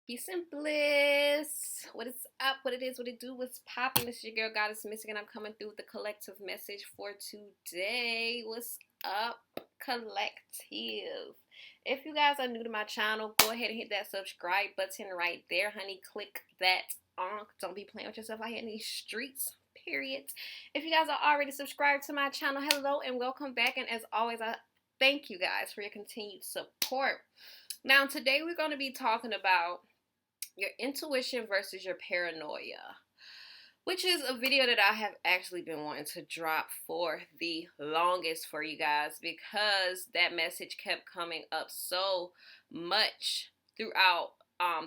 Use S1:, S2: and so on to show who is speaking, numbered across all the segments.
S1: Peace and bliss. What is up? What it is? What it do? What's popping? It's your girl Goddess Missing, and I'm coming through with the collective message for today. What's up, collective? If you guys are new to my channel, go ahead and hit that subscribe button right there, honey. Click that on. Don't be playing with yourself out here in these streets. Period. If you guys are already subscribed to my channel, hello and welcome back. And as always, I thank you guys for your continued support. Now, today we're going to be talking about your intuition versus your paranoia, which is a video that I have actually been wanting to drop for the longest for you guys because that message kept coming up so much throughout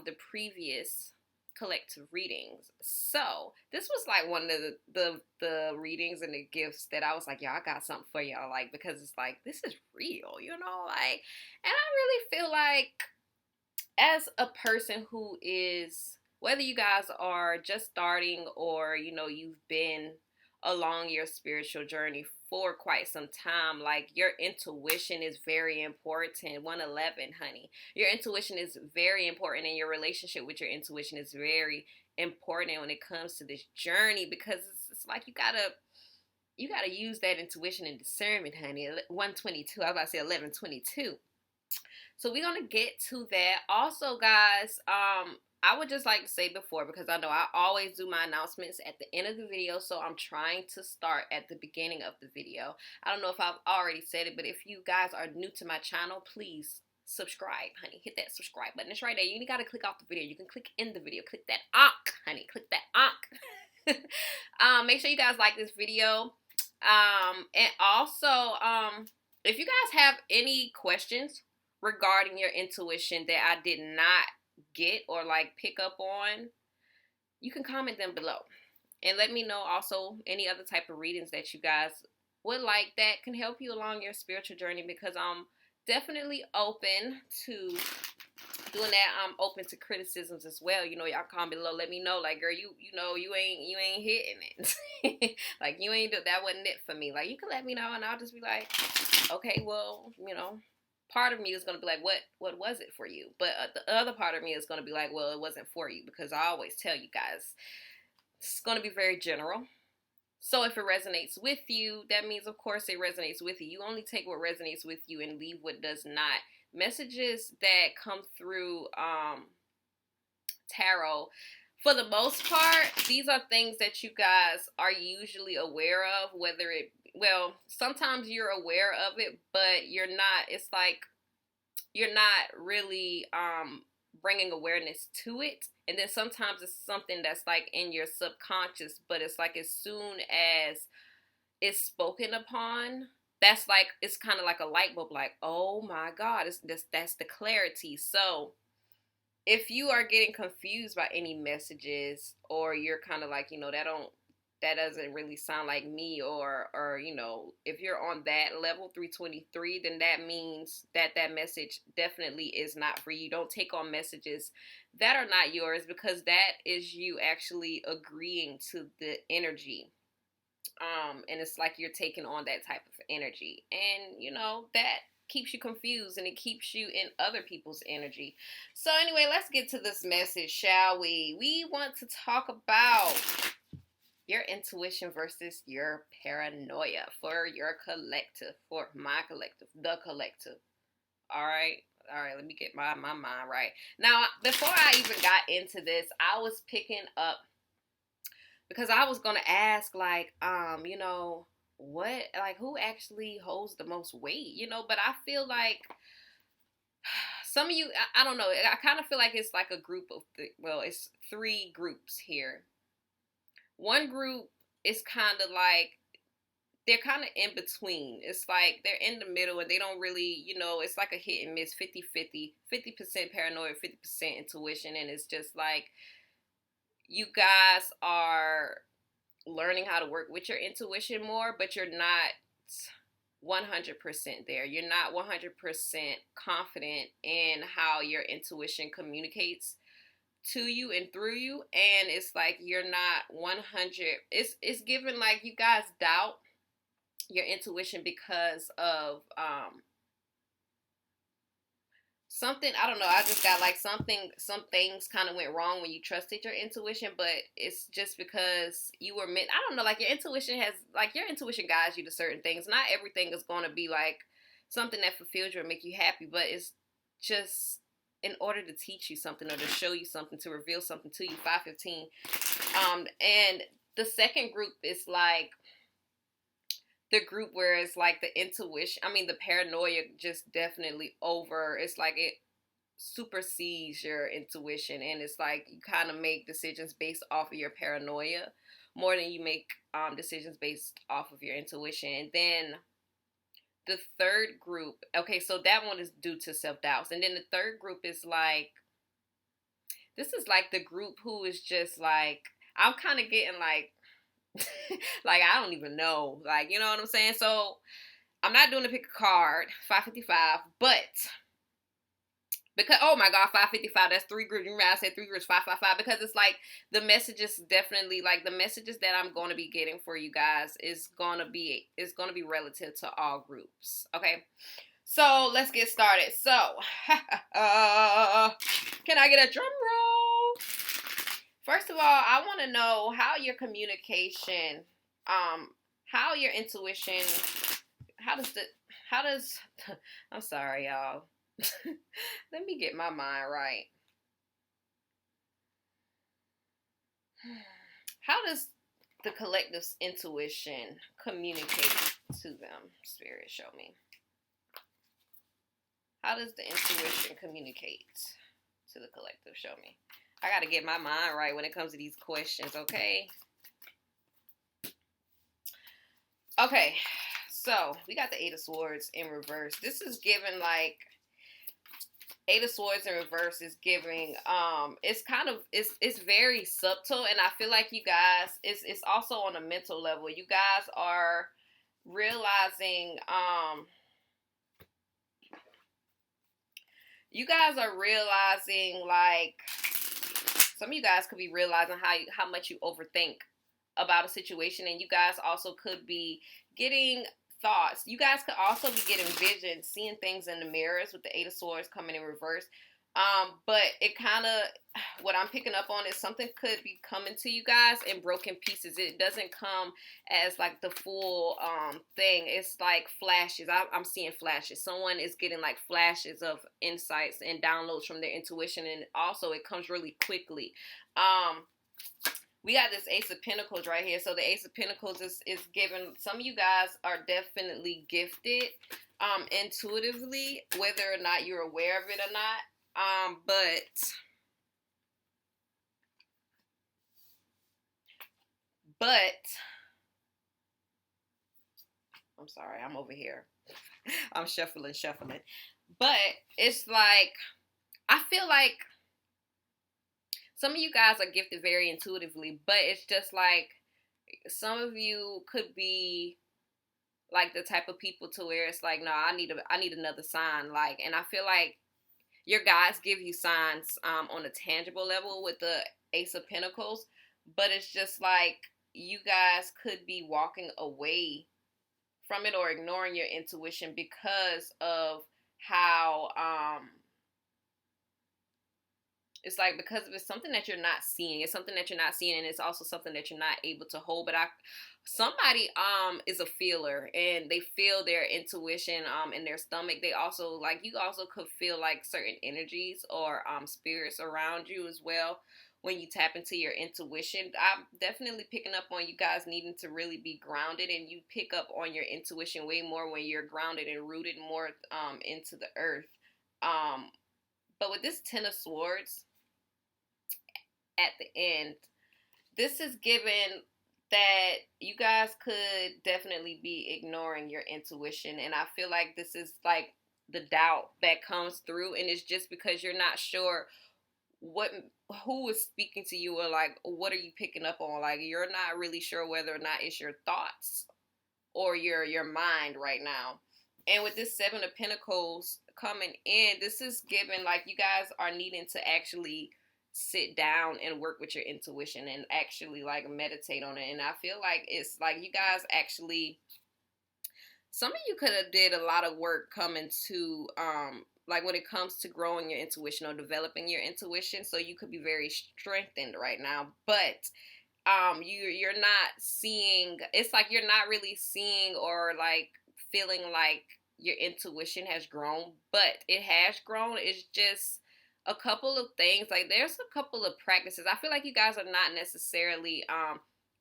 S1: the previous collective readings. So this was like one of the readings and the gifts that I was like, y'all, I got something for y'all, like, because it's like, this is real, like, and I really feel like as a person who is, whether you guys are just starting or you've been along your spiritual journey for quite some time, like, your intuition is very important. 111, honey, your intuition is very important, and your relationship with your intuition is very important when it comes to this journey, because it's like you gotta use that intuition and discernment, honey. 122, I was about to say 1122. So we're gonna get to that. Also, guys, I would just like to say before, because I know I always do my announcements at the end of the video, so I'm trying to start at the beginning of the video. I don't know if I've already said it, but if you guys are new to my channel, please subscribe, honey. Hit that subscribe button. It's right there. You ain't gotta click off the video. You can click in the video. Click that onk, honey. Click that onk. Make sure you guys like this video. And also, if you guys have any questions regarding your intuition that I did not get or like pick up on, you can comment them below and let me know also any other type of readings that you guys would like that can help you along your spiritual journey, because I'm definitely open to doing that. I'm open to criticisms as well. Y'all comment below, let me know, like, girl, you ain't hitting it. Like, you ain't that wasn't it for me. Like, you can let me know and I'll just be like, okay, well, part of me is going to be like, what was it for you? But the other part of me is going to be like, well, it wasn't for you, because I always tell you guys, it's going to be very general. So if it resonates with you, that means, of course, it resonates with you. You only take what resonates with you and leave what does not. Messages that come through tarot, for the most part, these are things that you guys are usually aware of, well, sometimes you're aware of it, but you're not, it's like, you're not really bringing awareness to it. And then sometimes it's something that's like in your subconscious, but it's like as soon as it's spoken upon, that's like, it's kind of like a light bulb, like, oh my God, that's the clarity. So if you are getting confused by any messages, or you're kind of like, that doesn't really sound like me, or if you're on that level 323, then that means that message definitely is not for you. Don't take on messages that are not yours, because that is you actually agreeing to the energy. And it's like you're taking on that type of energy, and that keeps you confused, and it keeps you in other people's energy. So anyway, let's get to this message, shall we? We want to talk about your intuition versus your paranoia for your collective, for my collective, the collective. All right, let me get my mind right. Now, before I even got into this, I was picking up, because I was gonna ask, like, what, like, who actually holds the most weight, but I feel like some of you, I don't know, I kind of feel like it's like a group of, it's three groups here. One group is kind of like, they're kind of in between. It's like they're in the middle, and they don't really, it's like a hit and miss, 50-50, 50% paranoia, 50% intuition. And it's just like, you guys are learning how to work with your intuition more, but you're not 100% there. You're not 100% confident in how your intuition communicates to you and through you. And it's like you're not 100. It's given like you guys doubt your intuition because of something, I don't know, I just got like some things kind of went wrong when you trusted your intuition, but it's just because you were meant, I don't know, like your intuition guides you to certain things. Not everything is going to be like something that fulfills you or make you happy, but it's just in order to teach you something or to show you something, to reveal something to you. 515. And the second group is like the group where it's like the intuition, I mean the paranoia just definitely over, it's like it supersedes your intuition, and it's like you kind of make decisions based off of your paranoia more than you make decisions based off of your intuition. And then the third group, okay, so that one is due to self-doubts, and then the third group is like, this is like the group who is just like, I'm kind of getting like like I don't even know, like, you know what I'm saying? So I'm not doing a pick a card, 555, but because, oh my God, 555, that's three groups. You remember I said three groups, 555, because it's like the messages definitely, like the messages that I'm going to be getting for you guys is going to be relative to all groups. Okay. So let's get started. So, can I get a drum roll? First of all, I want to know how your communication, how your intuition, how does, I'm sorry, y'all. Let me get my mind right. How does the collective's intuition communicate to them? Spirit, show me. How does the intuition communicate to the collective? Show me. I got to get my mind right when it comes to these questions, okay? Okay, so we got the Eight of Swords in reverse. This is giving like, Eight of Swords in reverse is giving, it's kind of, it's very subtle, and I feel like you guys, it's also on a mental level. You guys are realizing, like, some of you guys could be realizing how much you overthink about a situation, and you guys also could be getting thoughts. You guys could also be getting visions, seeing things in the mirrors with the Eight of Swords coming in reverse. But it kind of, what I'm picking up on is something could be coming to you guys in broken pieces. It doesn't come as like the full thing. It's like flashes. I'm seeing flashes. Someone is getting like flashes of insights and downloads from their intuition, and also it comes really quickly. We got this Ace of Pentacles right here. So the Ace of Pentacles is given, some of you guys are definitely gifted intuitively, whether or not you're aware of it or not. But I'm sorry, I'm over here. I'm shuffling. But it's like, I feel like some of you guys are gifted very intuitively, but it's just like some of you could be like the type of people to where it's like, no, I need another sign. Like, and I feel like your guides give you signs on a tangible level with the Ace of Pentacles, but it's just like you guys could be walking away from it or ignoring your intuition because of how it's like, because it's something that you're not seeing. It's something that you're not seeing, and it's also something that you're not able to hold. But somebody is a feeler, and they feel their intuition in their stomach. They also, like, you also could feel like certain energies or spirits around you as well when you tap into your intuition. I'm definitely picking up on you guys needing to really be grounded, and you pick up on your intuition way more when you're grounded and rooted more into the earth. But with this Ten of Swords at the end, this is given that you guys could definitely be ignoring your intuition, and I feel like this is like the doubt that comes through, and it's just because you're not sure who is speaking to you, or like what are you picking up on. Like, you're not really sure whether or not it's your thoughts or your mind right now. And with this Seven of Pentacles coming in, this is given like you guys are needing to actually sit down and work with your intuition and actually like meditate on it. And I feel like it's like you guys actually, some of you could have did a lot of work coming to like when it comes to growing your intuition or developing your intuition. So you could be very strengthened right now, but you're not seeing, it's like you're not really seeing or like feeling like your intuition has grown, but it has grown. It's just a couple of things, like there's a couple of practices. I feel like you guys are not necessarily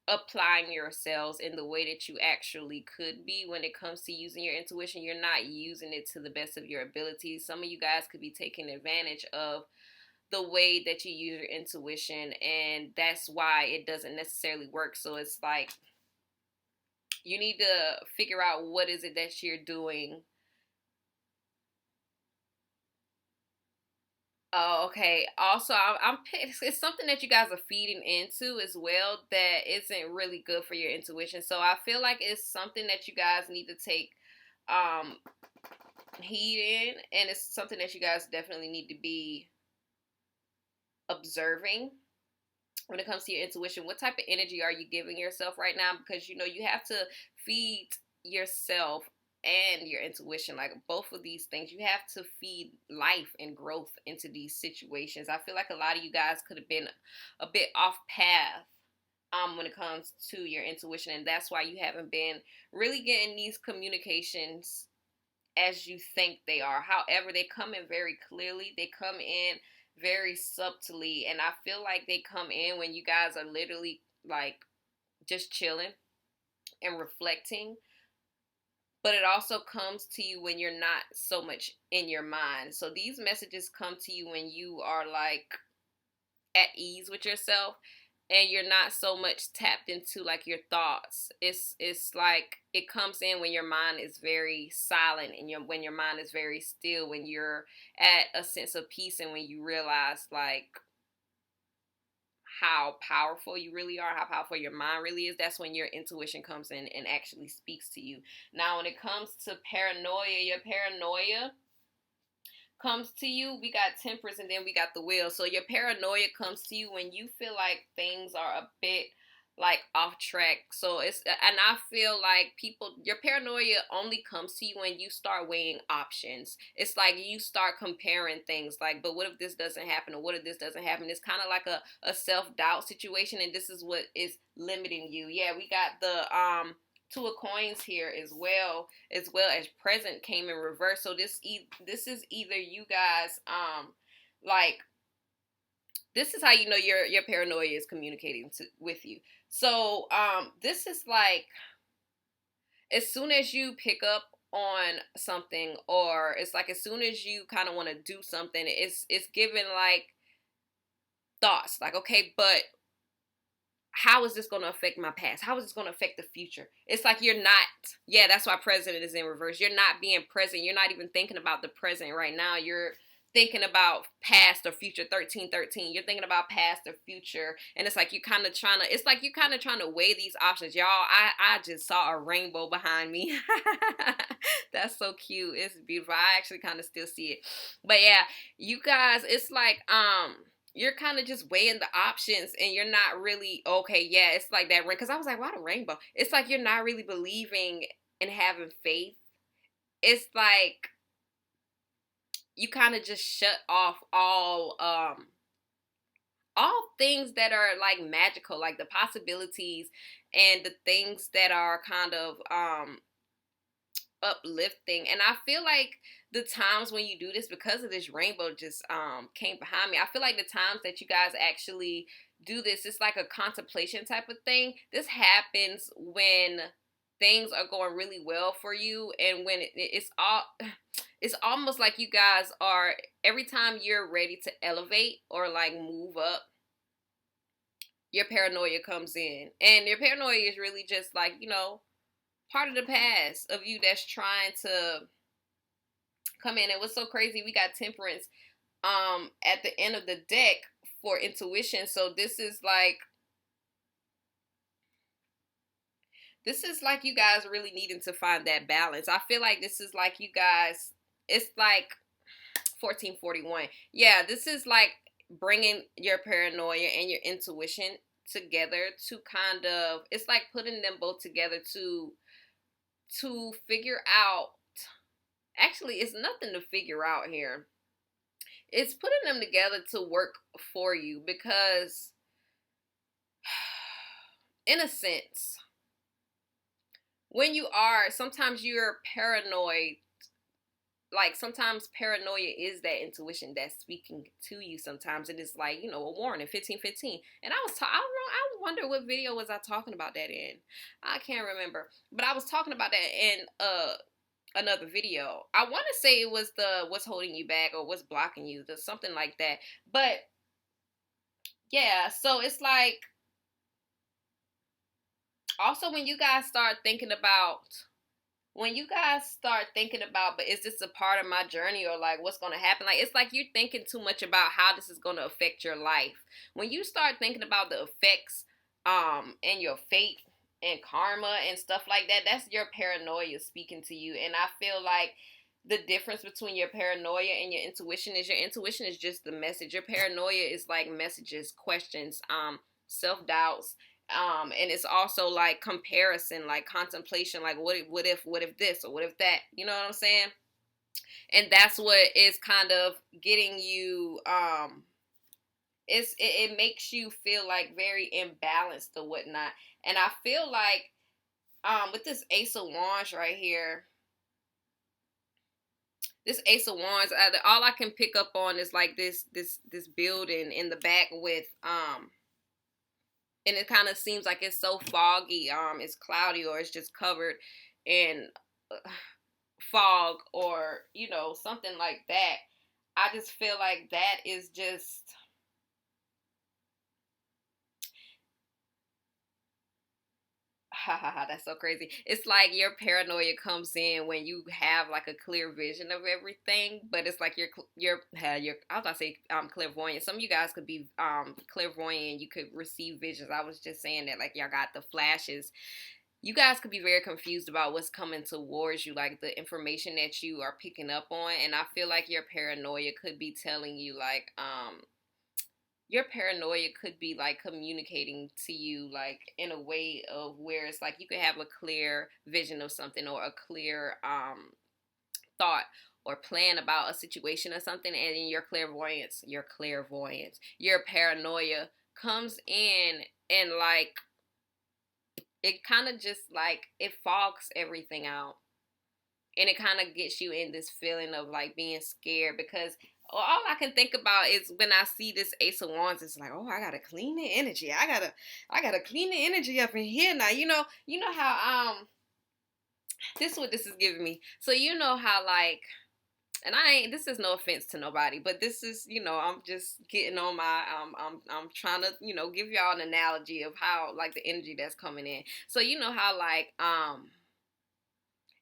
S1: applying yourselves in the way that you actually could be when it comes to using your intuition. You're not using it to the best of your abilities. Some of you guys could be taking advantage of the way that you use your intuition, and that's why it doesn't necessarily work. So it's like you need to figure out what is it that you're doing. Oh, okay. Also, it's something that you guys are feeding into as well that isn't really good for your intuition. So I feel like it's something that you guys need to take um heed in, and it's something that you guys definitely need to be observing when it comes to your intuition. What type of energy are you giving yourself right now? Because you have to feed yourself and your intuition, like both of these things. You have to feed life and growth into these situations. I feel like a lot of you guys could have been a bit off path when it comes to your intuition, and that's why you haven't been really getting these communications as you think they are. However, they come in very clearly. They come in very subtly, and I feel like they come in when you guys are literally like just chilling and reflecting. But it also comes to you when you're not so much in your mind. So these messages come to you when you are like at ease with yourself, and you're not so much tapped into like your thoughts. It's like it comes in when your mind is very silent, and when your mind is very still, when you're at a sense of peace, and when you realize like how powerful you really are, how powerful your mind really is. That's when your intuition comes in and actually speaks to you. Now, when it comes to paranoia, your paranoia comes to you. We got temperance, and then we got the will. So your paranoia comes to you when you feel like things are a bit like off track. So and I feel like your paranoia only comes to you when you start weighing options. It's like you start comparing things like, but what if this doesn't happen, or what if this doesn't happen? It's kind of like a self-doubt situation, and this is what is limiting you. Yeah, we got the Two of Coins here as well as present came in reverse. So this is either you guys like, this is how you know your paranoia is communicating with you. So this is like, as soon as you pick up on something, or it's like as soon as you kind of want to do something, it's given like thoughts like, okay, but how is this going to affect my past? How is this going to affect the future? It's like you're not, yeah, that's why president is in reverse. You're not being present. You're not even thinking about the present right now. You're thinking about past or future. 1313. You're thinking about past or future. And it's like you're kind of trying to weigh these options. Y'all, I just saw a rainbow behind me. That's so cute. It's beautiful. I actually kind of still see it. But yeah, you guys, it's like, you're kind of just weighing the options, and you're not really, okay, yeah, it's like that ring. Because I was like, why the rainbow? It's like you're not really believing and having faith. It's like you kind of just shut off all things that are like magical, like the possibilities and the things that are kind of uplifting. And I feel like the times when you do this, because of this rainbow just came behind me, I feel like the times that you guys actually do this, it's like a contemplation type of thing. This happens when things are going really well for you, and when it's almost like you guys are, every time you're ready to elevate or like move up, your paranoia comes in. And your paranoia is really just like, part of the past of you that's trying to come in. And what's so crazy, we got temperance at the end of the deck for intuition. So this is like you guys really needing to find that balance. I feel like this is like you guys, it's like 1441. Yeah, this is like bringing your paranoia and your intuition together to kind of, it's like putting them both together to figure out Actually, it's nothing to figure out here. It's putting them together to work for you because, in a sense, when you are, sometimes you're paranoid. Like, sometimes paranoia is that intuition that's speaking to you sometimes. And it's like, you know, a warning, 1515. And I wonder what video was I talking about that in. I can't remember. But I was talking about that in another video. I want to say it was the what's holding you back or what's blocking you, something like that. But yeah, so it's like, also when you guys start thinking about, but is this a part of my journey, or like what's going to happen? Like, it's like you're thinking too much about how this is going to affect your life. When you start thinking about the effects and your fate and karma and stuff like that, that's your paranoia speaking to you. And I feel like the difference between your paranoia and your intuition is just the message. Your paranoia is like messages, questions, self-doubts, and it's also like comparison, like contemplation, like what if this, or what if that, you know what I'm saying? And that's what is kind of getting you, it makes you feel like very imbalanced or whatnot. And I feel like with this Ace of Wands right here, this Ace of Wands, all I can pick up on is like this building in the back with and it kind of seems like it's so foggy, it's cloudy, or it's just covered in fog, or you know, something like that. I just feel like that is just, that's so crazy. It's like your paranoia comes in when you have like a clear vision of everything, but it's like your I was about to say clairvoyant. Some of you guys could be clairvoyant. You could receive visions. I was just saying that, like, y'all got the flashes. You guys could be very confused about what's coming towards you, like the information that you are picking up on. And I feel like your paranoia could be telling you, like, your paranoia could be like communicating to you, like in a way of where it's like you could have a clear vision of something, or a clear thought or plan about a situation or something, and in your your paranoia comes in, and like it kind of just like it fogs everything out, and it kind of gets you in this feeling of like being scared, because all I can think about is when I see this Ace of Wands, it's like, oh, I gotta clean the energy. I gotta clean the energy up in here now. You know how this is what this is giving me. So you know how, like, and this is no offense to nobody, but this is, you know, I'm just getting on my I'm trying to, you know, give y'all an analogy of how, like, the energy that's coming in. So you know how, like,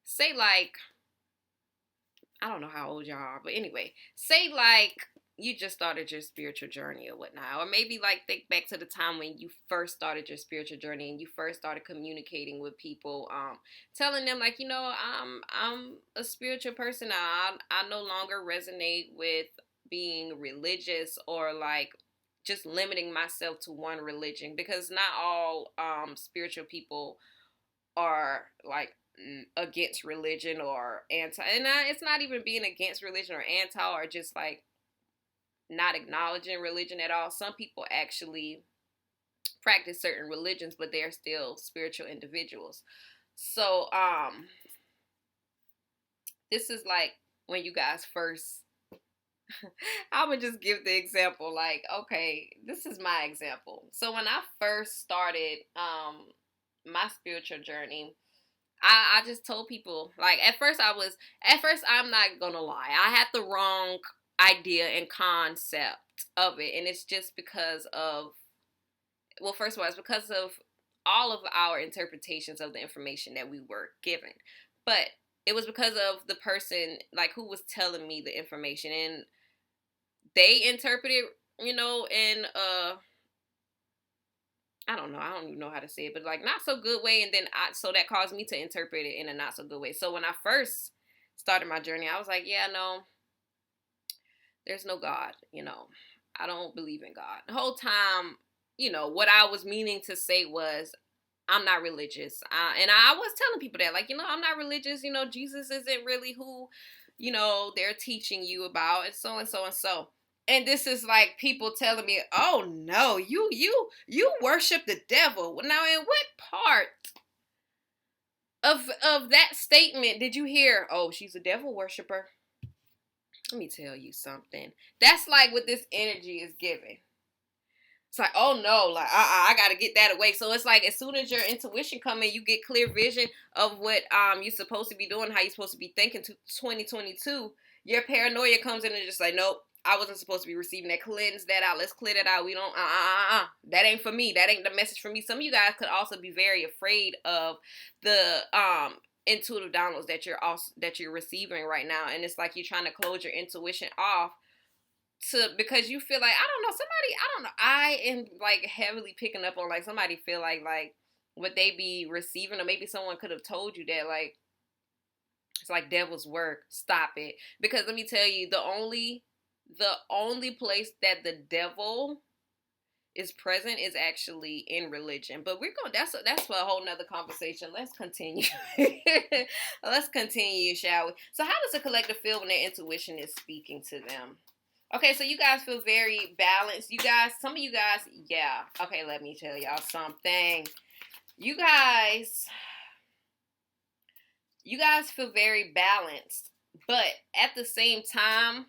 S1: say, like, I don't know how old y'all are, but anyway, say like you just started your spiritual journey or whatnot, or maybe like think back to the time when you first started your spiritual journey and you first started communicating with people, telling them, like, you know, I'm a spiritual person. I no longer resonate with being religious, or like just limiting myself to one religion, because not all spiritual people are like against religion or anti, and it's not even being against religion or anti, or just like not acknowledging religion at all. Some people actually practice certain religions, but they're still spiritual individuals. So this is like when you guys first I'm gonna just give the example, like, okay, this is my example. So when I first started my spiritual journey, I just told people, like, at first I'm not gonna lie, I had the wrong idea and concept of it. And it's just because of, well, first of all, it's because of all of our interpretations of the information that we were given. But it was because of the person, like, who was telling me the information, and they interpreted, you know, in I don't know. I don't even know how to say it, but like not so good way. And then so that caused me to interpret it in a not so good way. So when I first started my journey, I was like, yeah, no, there's no God. You know, I don't believe in God. The whole time, you know, what I was meaning to say was, I'm not religious. And I was telling people that, like, you know, I'm not religious. You know, Jesus isn't really who, they're teaching you about, and so and so and so. And this is like people telling me, "Oh no, you worship the devil." Well, now, in what part of that statement did you hear, "Oh, she's a devil worshiper"? Let me tell you something. That's like what this energy is giving. It's like, oh no, like I gotta get that away. So it's like as soon as your intuition come in, you get clear vision of what you're supposed to be doing, how you're supposed to be thinking to 2022. Your paranoia comes in and just like, nope, I wasn't supposed to be receiving that. Cleanse that out. Let's clear that out. We don't that ain't for me. That ain't the message for me. Some of you guys could also be very afraid of the intuitive downloads that you're receiving right now. And it's like you're trying to close your intuition off because you feel like, I am like heavily picking up on like somebody feel like what they be receiving, or maybe someone could have told you that like it's like devil's work. Stop it. Because let me tell you, the only place that the devil is present is actually in religion. But we're going that's for a whole nother conversation. Let's continue. Let's continue, shall we? So how does a collective feel when their intuition is speaking to them? Okay, so you guys feel very balanced. Some of you guys, yeah. Okay, let me tell y'all something. You guys feel very balanced, but at the same time,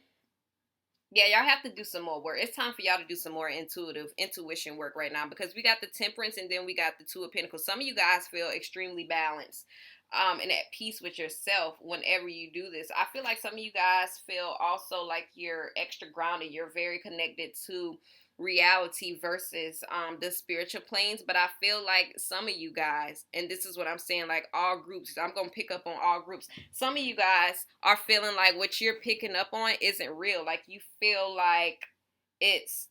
S1: yeah, y'all have to do some more work. It's time for y'all to do some more intuition work right now, because we got the Temperance and then we got the Two of Pentacles. Some of you guys feel extremely balanced and at peace with yourself whenever you do this. I feel like some of you guys feel also like you're extra grounded. You're very connected to reality versus the spiritual planes. But I feel like some of you guys, and this is what I'm saying, like all groups, I'm gonna pick up on all groups. Some of you guys are feeling like what you're picking up on isn't real. Like you feel like it's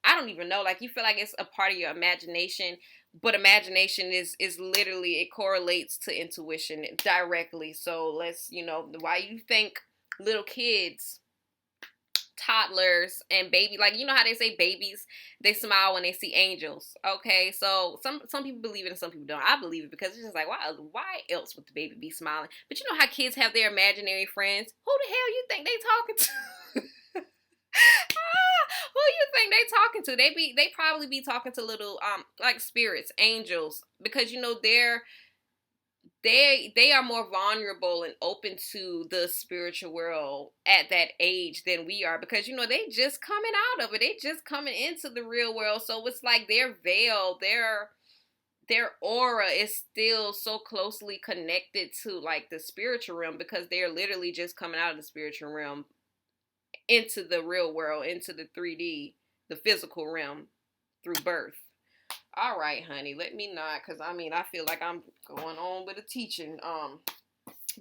S1: I don't even know, like you feel like it's a part of your imagination, but imagination is literally, it correlates to intuition directly. So why you think little kids, toddlers, and baby, like how they say babies, they smile when they see angels. Okay, so some people believe it and some people don't. I believe it because it's just like, why else would the baby be smiling? But you know how kids have their imaginary friends. Who the hell you think they talking to? Who you think they talking to? They probably be talking to little like spirits, angels, because they are more vulnerable and open to the spiritual world at that age than we are, because they just coming out of it. They just coming into the real world. So it's like their veil, their aura is still so closely connected to like the spiritual realm, because they're literally just coming out of the spiritual realm into the real world, into the 3D, the physical realm through birth. All right, honey, let me not, because I feel like I'm going on with a teaching.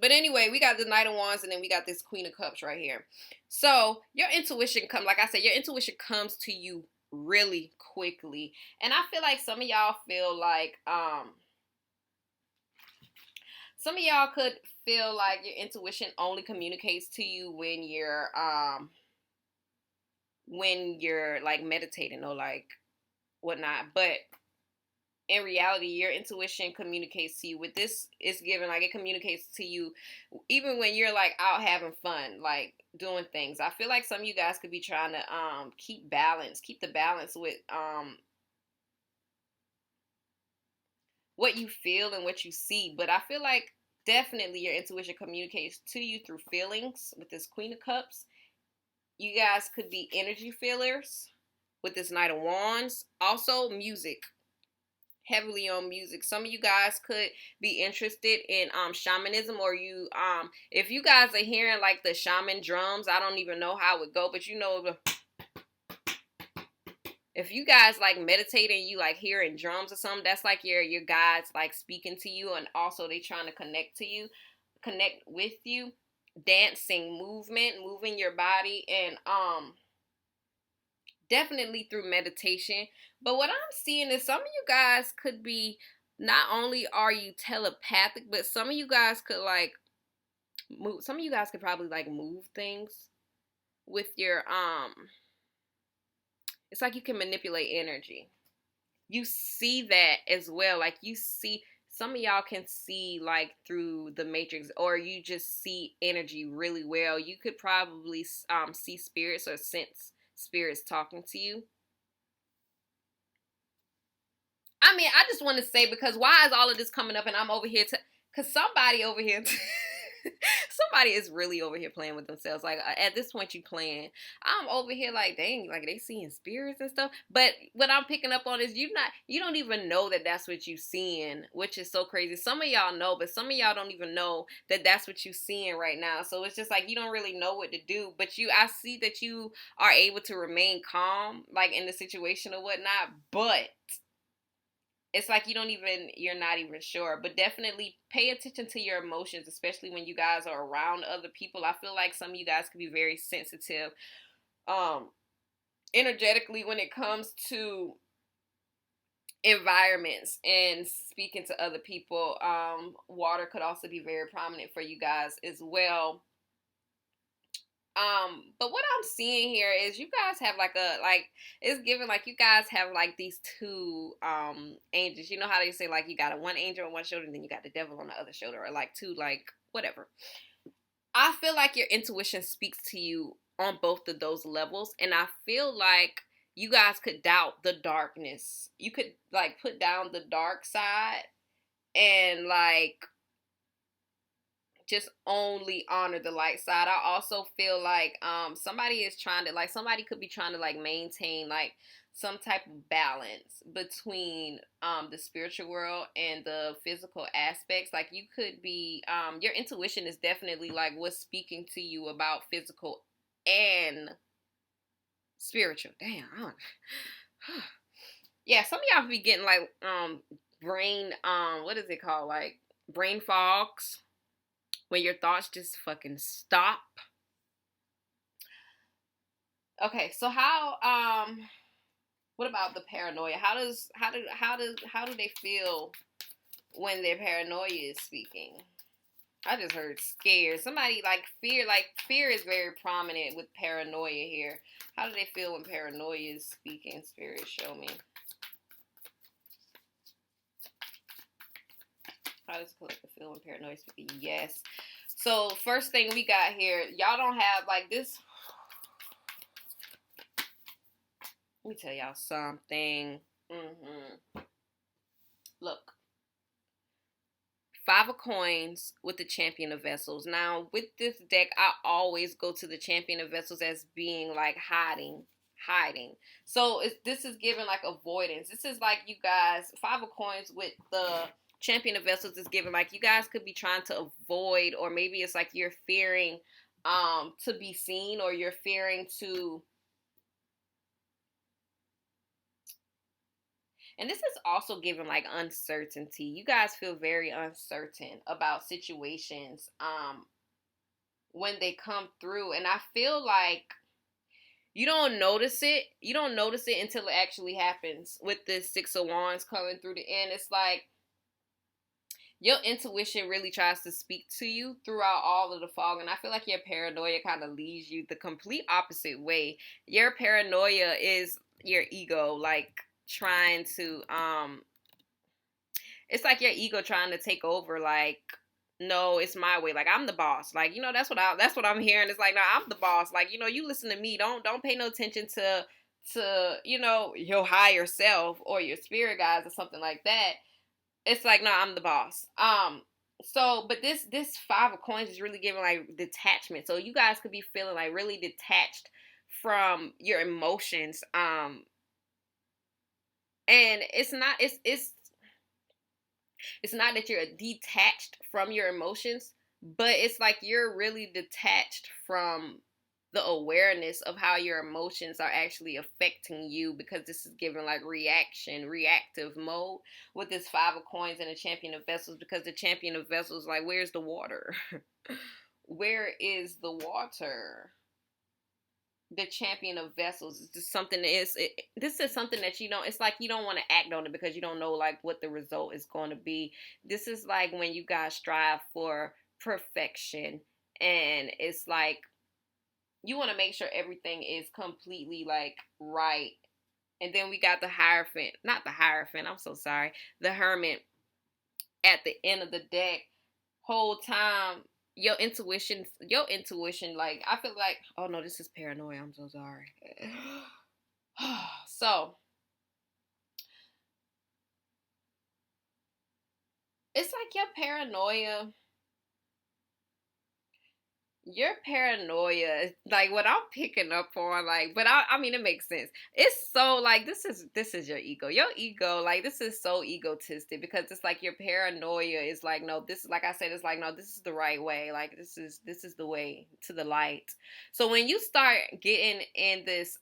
S1: But anyway, we got the Knight of Wands, and then we got this Queen of Cups right here. So your intuition your intuition comes to you really quickly. And I feel like some of y'all feel like, some of y'all could feel like your intuition only communicates to you when you're like meditating or like whatnot. But in reality, your intuition communicates to you. With this, it's given like it communicates to you even when you're like out having fun, like doing things. I feel like some of you guys could be trying to keep the balance with what you feel and what you see. But I feel like definitely your intuition communicates to you through feelings with this Queen of Cups. You guys could be energy feelers with this Knight of Wands. Also, music. Heavily on music. Some of you guys could be interested in shamanism, or if you guys are hearing like the shaman drums, I don't even know how it would go, but if you guys like meditate and you like hearing drums or something, that's like your guides like speaking to you, and also they trying to connect with you. Dancing, moving your body, and definitely through meditation. But what I'm seeing is some of you guys could be, not only are you telepathic, but some of you guys could like move. Some of you guys could probably like move things with your it's like you can manipulate energy. You see that as well. Like you see some of y'all can see like through the matrix, or you just see energy really well. You could probably see spirits or sense spirits talking to you. I mean, I just want to say, because why is all of this coming up and I'm over here to, because somebody over here somebody is really over here playing with themselves. Like, at this point you playing, I'm over here like, dang, like they seeing spirits and stuff. But what I'm picking up on is you don't even know that that's what you seeing, which is so crazy. Some of y'all know, but some of y'all don't even know that that's what you seeing right now. So it's just like you don't really know what to do. But I see that you are able to remain calm, like in the situation or whatnot. But it's like you're not even sure. But definitely pay attention to your emotions, especially when you guys are around other people. I feel like some of you guys can be very sensitive um energetically when it comes to environments and speaking to other people. Water could also be very prominent for you guys as well. But what I'm seeing here is you guys have it's given like you guys have like these two angels. You know how they say like you got a one angel on one shoulder and then you got the devil on the other shoulder, or like two, like whatever. I feel like your intuition speaks to you on both of those levels, and I feel like you guys could doubt the darkness. You could like put down the dark side and like just only honor the light side. I also feel like somebody is trying to like somebody could be trying to like maintain like some type of balance between the spiritual world and the physical aspects. Like you could be your intuition is definitely like what's speaking to you about physical and spiritual. Damn. Yeah, some of y'all be getting like brain what is it called? Like brain fogs, when your thoughts just fucking stop. Okay, so what about the paranoia? How do they feel when their paranoia is speaking? I just heard scared. Somebody like fear is very prominent with paranoia here. How do they feel when paranoia is speaking? Spirit, show me. How does collective feel when paranoia is speaking? Yes. So first thing we got here, y'all don't have like this. Let me tell y'all something. Look. 5 of coins with the champion of vessels. Now, with this deck, I always go to the champion of vessels as being like hiding. So this is giving like avoidance. This is like you guys, 5 of coins with the champion of vessels is giving like you guys could be trying to avoid, or maybe it's like you're fearing to be seen, or you're fearing to. And this is also giving like uncertainty. You guys feel very uncertain about situations when they come through. And I feel like you don't notice it. You don't notice it until it actually happens. With this 6 of Wands coming through the end, it's like your intuition really tries to speak to you throughout all of the fog. And I feel like your paranoia kind of leads you the complete opposite way. Your paranoia is your ego, like trying to it's like your ego trying to take over, like, no, it's my way, like I'm the boss, like, you know, that's what I'm hearing. It's like, no, I'm the boss, like, you know, you listen to me, don't pay no attention to you know, your higher self or your spirit guides or something like that. It's like, no, I'm the boss. So but this 5 of coins is really giving like detachment. So you guys could be feeling like really detached from your emotions. And it's not that you're detached from your emotions, but it's like you're really detached from the awareness of how your emotions are actually affecting you, because this is given like reactive mode with this 5 of coins and the champion of vessels, because the champion of vessels, like, where's the water? Where is the water? The champion of vessels is just something this is something that you don't, it's like you don't want to act on it because you don't know like what the result is going to be. This is like when you guys strive for perfection, and it's like you want to make sure everything is completely like right. And then we got the Hierophant, not the Hierophant, I'm so sorry, the Hermit. at the end of the deck, whole time, your intuition, like, I feel like, oh no, this is paranoia. I'm so sorry. So, it's like your paranoia, like what I'm picking up on, like, but I mean, it makes sense. It's so like this is your ego. Your ego, like, this is so egotistic because it's like your paranoia is like, no, this is, like I said, it's like, no, this is the right way. Like, this is the way to the light. So when you start getting in this,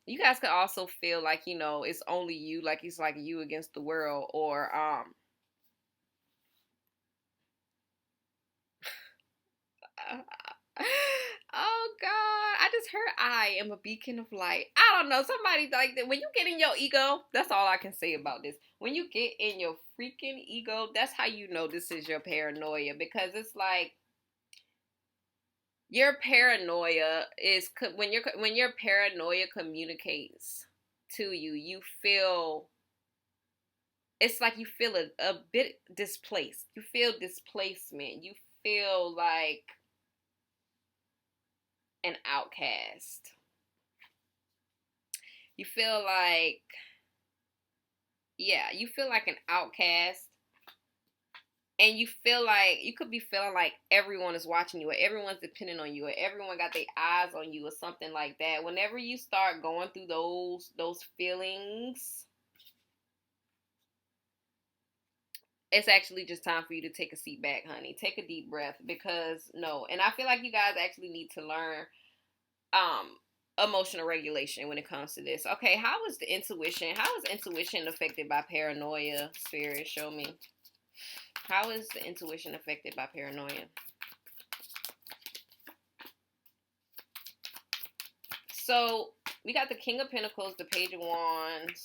S1: you guys could also feel like, it's only you, like it's like you against the world, or oh God, I just heard I am a beacon of light. I don't know, somebody like that. When you get in your ego, that's all I can say about this. When you get in your freaking ego, that's how you know this is your paranoia, because it's like your paranoia is when your paranoia communicates to you, you feel, it's like you feel a bit displaced. You feel displacement. You feel like an outcast. You feel like, yeah, you feel like an outcast, and you feel like you could be feeling like everyone is watching you, or everyone's depending on you, or everyone got their eyes on you, or something like that. Whenever you start going through those feelings, it's actually just time for you to take a seat back, honey. Take a deep breath, because no, and I feel like you guys actually need to learn um emotional regulation when it comes to this. Okay, how is intuition affected by paranoia? Spirit, show me. How is the intuition affected by paranoia? So we got the King of Pentacles, the Page of Wands,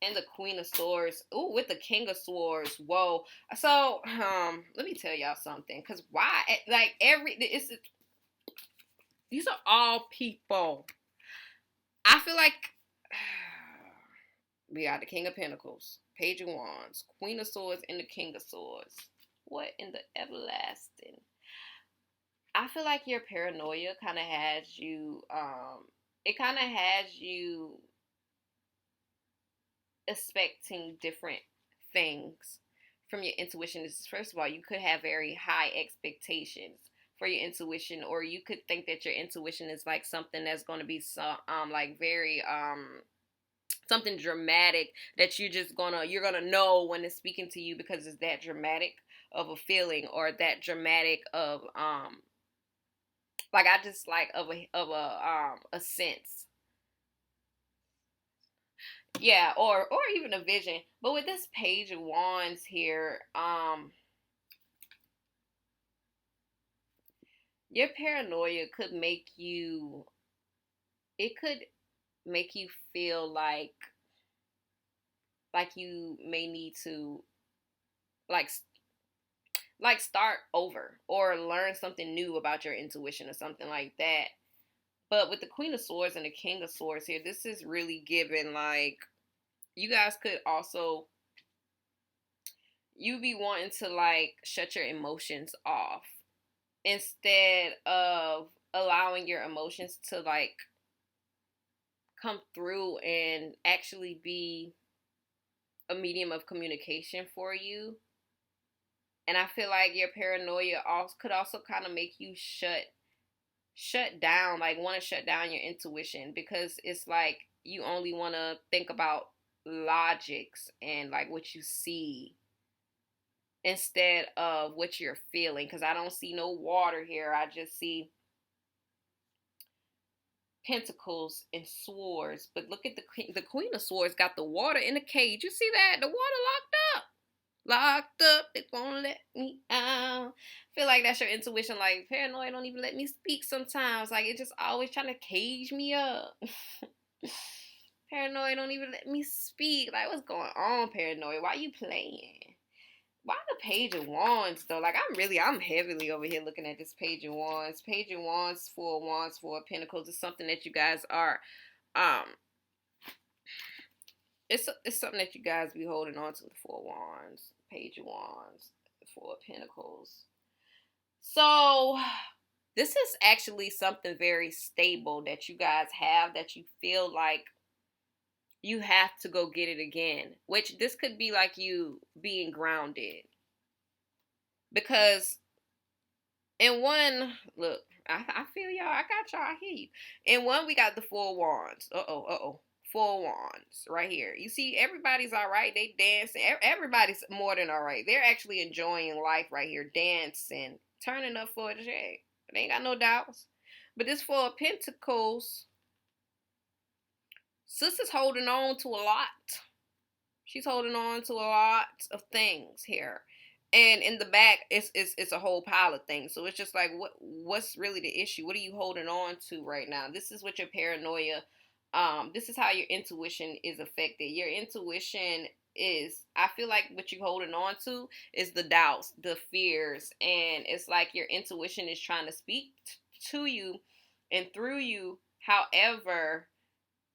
S1: and the Queen of Swords. Ooh, with the King of Swords. Whoa. So, let me tell y'all something. Cause why? Like these are all people. I feel like we got the King of Pentacles, Page of Wands, Queen of Swords, and the King of Swords. What in the everlasting? I feel like your paranoia kind of has you, it kind of has you expecting different things from your intuition. Is, first of all, you could have very high expectations for your intuition, or you could think that your intuition is like something that's going to be so like very something dramatic, that you're gonna know when it's speaking to you, because it's that dramatic of a feeling, or that dramatic of like, I just like of a sense. Yeah, or even a vision. But with this Page of Wands here, your paranoia could make you, it could make you feel like you may need to, like start over, or learn something new about your intuition, or something like that. But with the Queen of Swords and the King of Swords here, this is really giving, like, you guys could also, you be wanting to, like, shut your emotions off, instead of allowing your emotions to, like, come through and actually be a medium of communication for you. And I feel like your paranoia also could also kind of make you shut down, like, want to shut down your intuition, because it's like you only want to think about logics and, like, what you see, instead of what you're feeling. Because I don't see no water here. I just see pentacles and swords. But look at the Queen of Swords got the water in the cage. You see that? The water locked up. It won't let me out. Feel like that's your intuition. Like, paranoia don't even let me speak sometimes. Like, it just always trying to cage me up. Paranoia don't even let me speak. Like, what's going on, paranoia? Why you playing? Why the Page of Wands, though? Like, I'm heavily over here looking at this Page of Wands. Page of Wands, Four of Wands, 4 of Pentacles is something that you guys are, um, it's something that you guys be holding on to. The Four of Wands, Page of Wands, Four of Pentacles. So this is actually something very stable that you guys have, that you feel like you have to go get it again. Which this could be like you being grounded. Because in one, look, I feel y'all. I got y'all. I hear you. In one, we got the Four Wands. Four Wands right here. You see, everybody's all right. They dancing. Everybody's more than all right. They're actually enjoying life right here, dancing, turning up for the check. They ain't got no doubts. But this Four of Pentacles, sister's holding on to a lot. She's holding on to a lot of things here. And in the back, it's a whole pile of things. So it's just like, what's really the issue? What are you holding on to right now? This is what your paranoia, this is how your intuition is affected. Your intuition is, I feel like what you're holding on to is the doubts, the fears. And it's like your intuition is trying to speak to you and through you. However,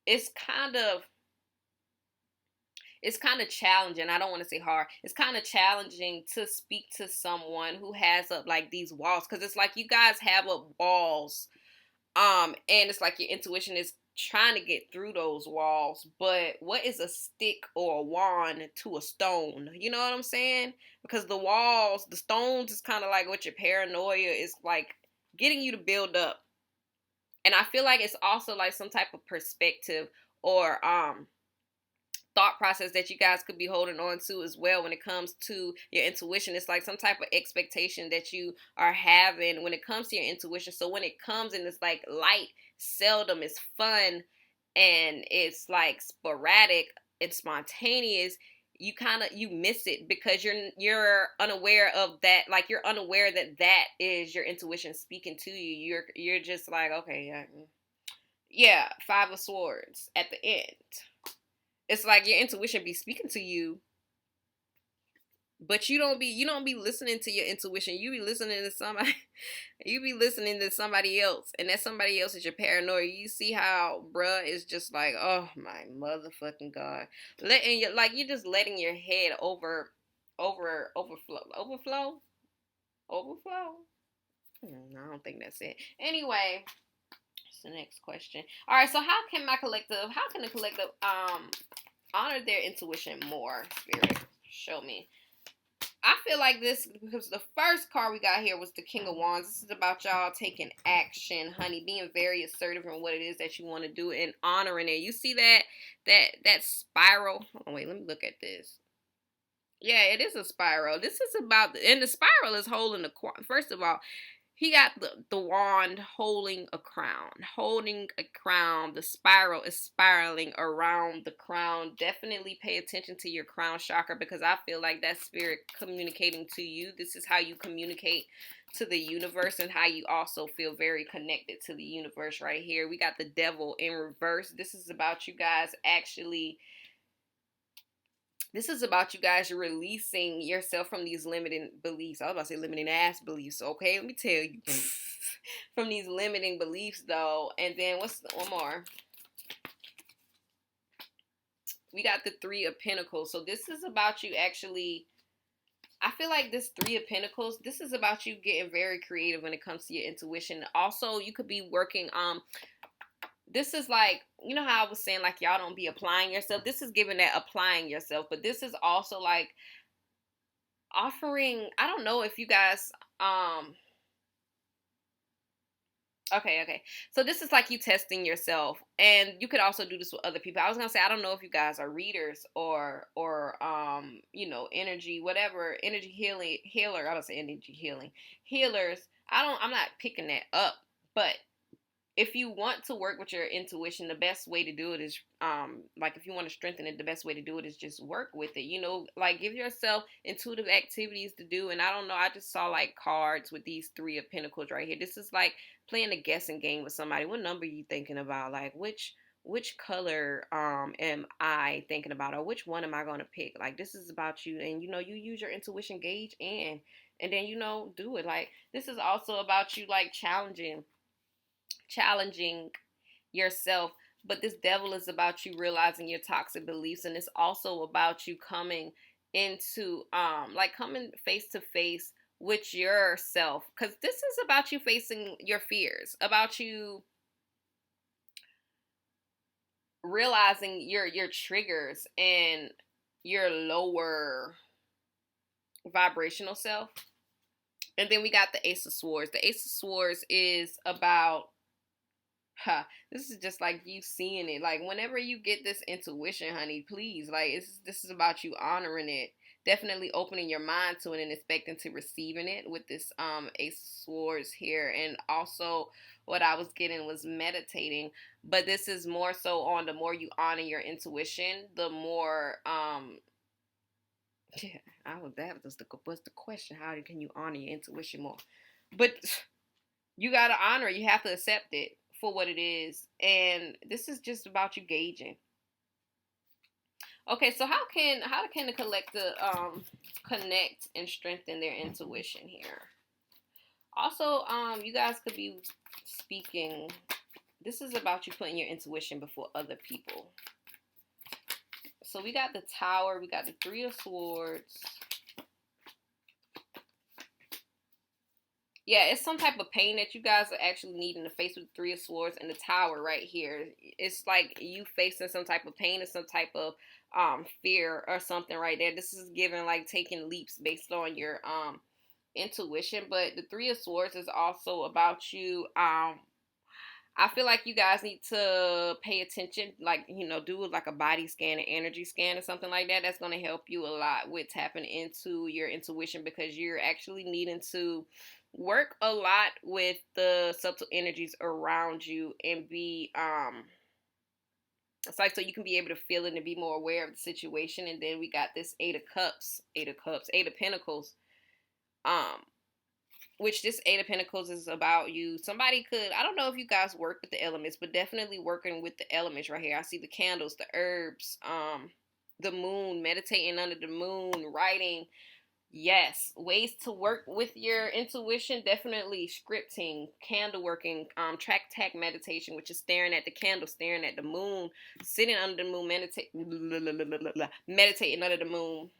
S1: it's kind of challenging. I don't want to say hard. It's kind of challenging to speak to someone who has up like these walls, because it's like you guys have up walls, and it's like your intuition is trying to get through those walls. But what is a stick or a wand to a stone? You know what I'm saying? Because the walls, the stones, is kind of like what your paranoia is like getting you to build up. And I feel like it's also like some type of perspective or thought process that you guys could be holding on to as well when it comes to your intuition. It's like some type of expectation that you are having when it comes to your intuition. So when it comes and it's like light, seldom, it's fun, and it's like sporadic and spontaneous, you miss it because you're unaware of that. Like you're unaware that that is your intuition speaking to you. You're just like, okay, yeah, Five of Swords at the end. It's like your intuition be speaking to you, but you don't be listening to your intuition. You be listening to somebody. You be listening to somebody else, and that somebody else is your paranoia. You see how bruh is just like, oh my motherfucking god, you're just letting your head overflow. I don't think that's it. Anyway, it's the next question. All right, so how can the collective honor their intuition more? Spirit, show me. I feel like this, because the first card we got here was the King of Wands. This is about y'all taking action, honey, being very assertive in what it is that you want to do and honoring it. You see that spiral? Oh wait, let me look at this. Yeah, it is a spiral. This is about, and the spiral is holding the, first of all, he got the wand holding a crown. Holding a crown. The spiral is spiraling around the crown. Definitely pay attention to your crown chakra, because I feel like that spirit communicating to you. This is how you communicate to the universe, and how you also feel very connected to the universe right here. We got the Devil in reverse. This is about you guys actually... This is about you guys releasing yourself from these limiting beliefs. I was about to say limiting ass beliefs. Okay, let me tell you. From these limiting beliefs, though. And then what's one more? We got the Three of Pentacles. So this is about you actually... I feel like this Three of Pentacles, this is about you getting very creative when it comes to your intuition. Also, you could be working... This is like, you know how I was saying, like, y'all don't be applying yourself. This is giving that applying yourself. But this is also like offering, I don't know if you guys, okay. So this is like you testing yourself. And you could also do this with other people. I was going to say, I don't know if you guys are readers or energy, whatever, energy healer. I would say energy healing. Healers. I'm not picking that up. But if you want to work with your intuition, the best way to do it is, like if you want to strengthen it, the best way to do it is just work with it. Like give yourself intuitive activities to do. And I don't know, I just saw like cards with these Three of Pentacles right here. This is like playing a guessing game with somebody. What number are you thinking about? Like which color am I thinking about, or which one am I going to pick? Like this is about you, and you use your intuition gauge and then do it. Like this is also about you like challenging yourself But this devil is about you realizing your toxic beliefs, and it's also about you coming into like coming face to face with yourself, because this is about you facing your fears, about you realizing your triggers and your lower vibrational self. And then we got the Ace of Swords. The Ace of Swords is about, this is just like you seeing it. Like whenever you get this intuition, honey, please, like this is about you honoring it. Definitely opening your mind to it and expecting to receiving it with this Ace of Swords here. And also what I was getting was meditating. But this is more so on the more you honor your intuition, the more yeah, that was the question. How can you honor your intuition more? But you gotta honor it. You have to accept it for what it is. And this is just about you gauging. Okay, so how can the collective connect and strengthen their intuition here? Also, you guys could be speaking. This is about you putting your intuition before other people. So we got the Tower, we got the Three of Swords. Yeah, it's some type of pain that you guys are actually needing to face with the Three of Swords and the Tower right here. It's like you facing some type of pain or some type of fear or something right there. This is giving like taking leaps based on your intuition. But the Three of Swords is also about you I feel like you guys need to pay attention, like, you know, do like a body scan, an energy scan or something like that. That's going to help you a lot with tapping into your intuition, because you're actually needing to work a lot with the subtle energies around you and be, it's like so you can be able to feel it and be more aware of the situation. And then we got this Eight of Pentacles. Which this Eight of Pentacles is about you. Somebody could, I don't know if you guys work with the elements, but definitely working with the elements right here. I see the candles, the herbs, the moon, meditating under the moon, writing. Yes, ways to work with your intuition. Definitely scripting, candle working, track tag meditation, which is staring at the candle, staring at the moon, sitting under the moon, meditating under the moon.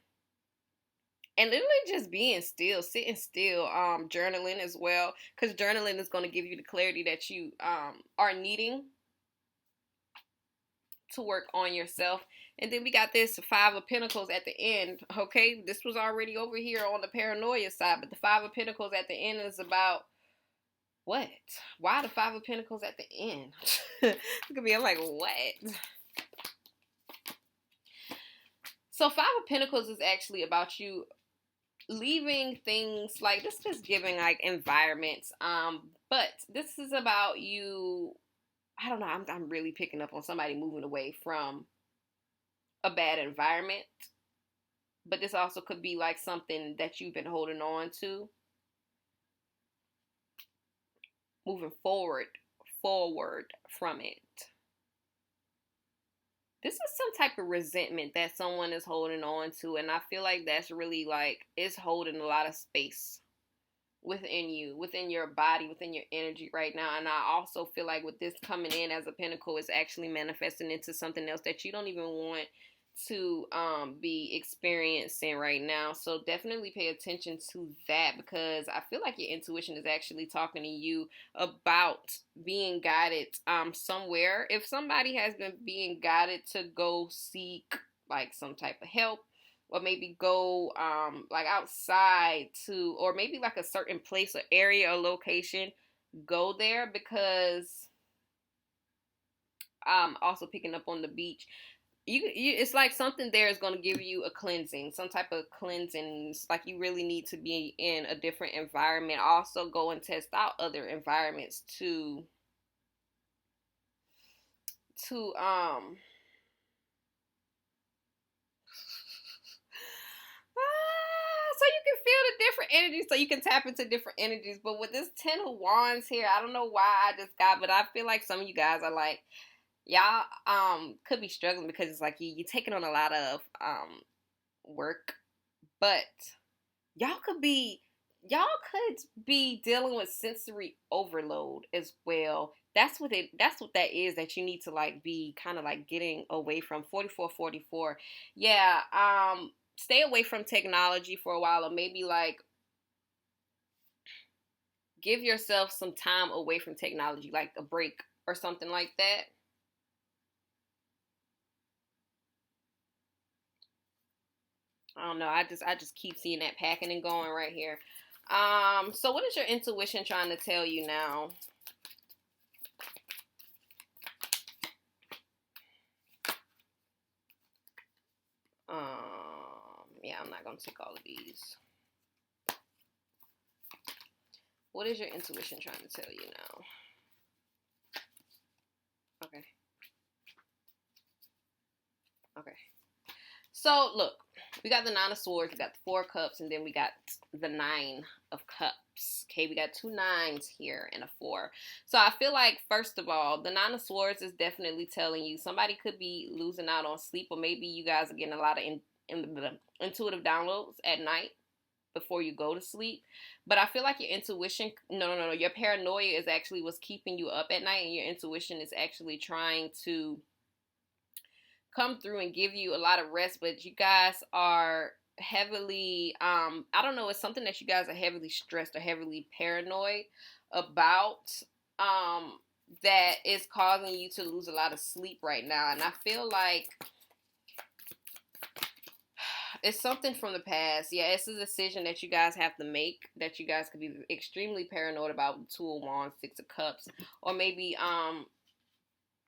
S1: And literally just being still, sitting still, journaling as well, because journaling is going to give you the clarity that you are needing to work on yourself. And then we got this Five of Pentacles at the end. Okay, this was already over here on the Paranoia side, but the Five of Pentacles at the end is about what? Why the Five of Pentacles at the end? Look at me, I'm like, what? So Five of Pentacles is actually about you leaving things, like this is giving like environments, but this is about you, I don't know, I'm really picking up on somebody moving away from a bad environment, but this also could be like something that you've been holding on to, moving forward from it. This is some type of resentment that someone is holding on to, and I feel like that's really like, it's holding a lot of space within you, within your body, within your energy right now. And I also feel like with this coming in as a pentacle, it's actually manifesting into something else that you don't even want to be experiencing right now. So definitely pay attention to that, because I feel like your intuition is actually talking to you about being guided somewhere. If somebody has been being guided to go seek like some type of help, or maybe go like outside to, or maybe like a certain place or area or location, go there, because I'm also picking up on the beach. You it's like something there is going to give you a cleansing, some type of cleansing. It's like you really need to be in a different environment. Also go and test out other environments to so you can feel the different energies, so you can tap into different energies. But with this Ten of Wands here, I don't know why I just got, but I feel like some of you guys are like, y'all could be struggling, because it's like you're taking on a lot of work, but y'all could be dealing with sensory overload as well, that's what that is, that you need to like be kind of like getting away from. 4444. Yeah, stay away from technology for a while, or maybe like give yourself some time away from technology, like a break or something like that. I don't know. I just keep seeing that packing and going right here. So what is your intuition trying to tell you now? Yeah, I'm not gonna take all of these. What is your intuition trying to tell you now? Okay. Okay. So look, we got the Nine of Swords, we got the Four of Cups, and then we got the Nine of Cups. Okay, we got two nines here and a four. So I feel like, first of all, the Nine of Swords is definitely telling you somebody could be losing out on sleep, or maybe you guys are getting a lot of intuitive downloads at night before you go to sleep. But I feel like your intuition, no, your paranoia is actually what's keeping you up at night, and your intuition is actually trying to come through and give you a lot of rest. But you guys are heavily, I don't know, it's something that you guys are heavily stressed or heavily paranoid about, that is causing you to lose a lot of sleep right now. And I feel like it's something from the past. Yeah, it's a decision that you guys have to make, that you guys could be extremely paranoid about. Two of Wands, Six of Cups, or maybe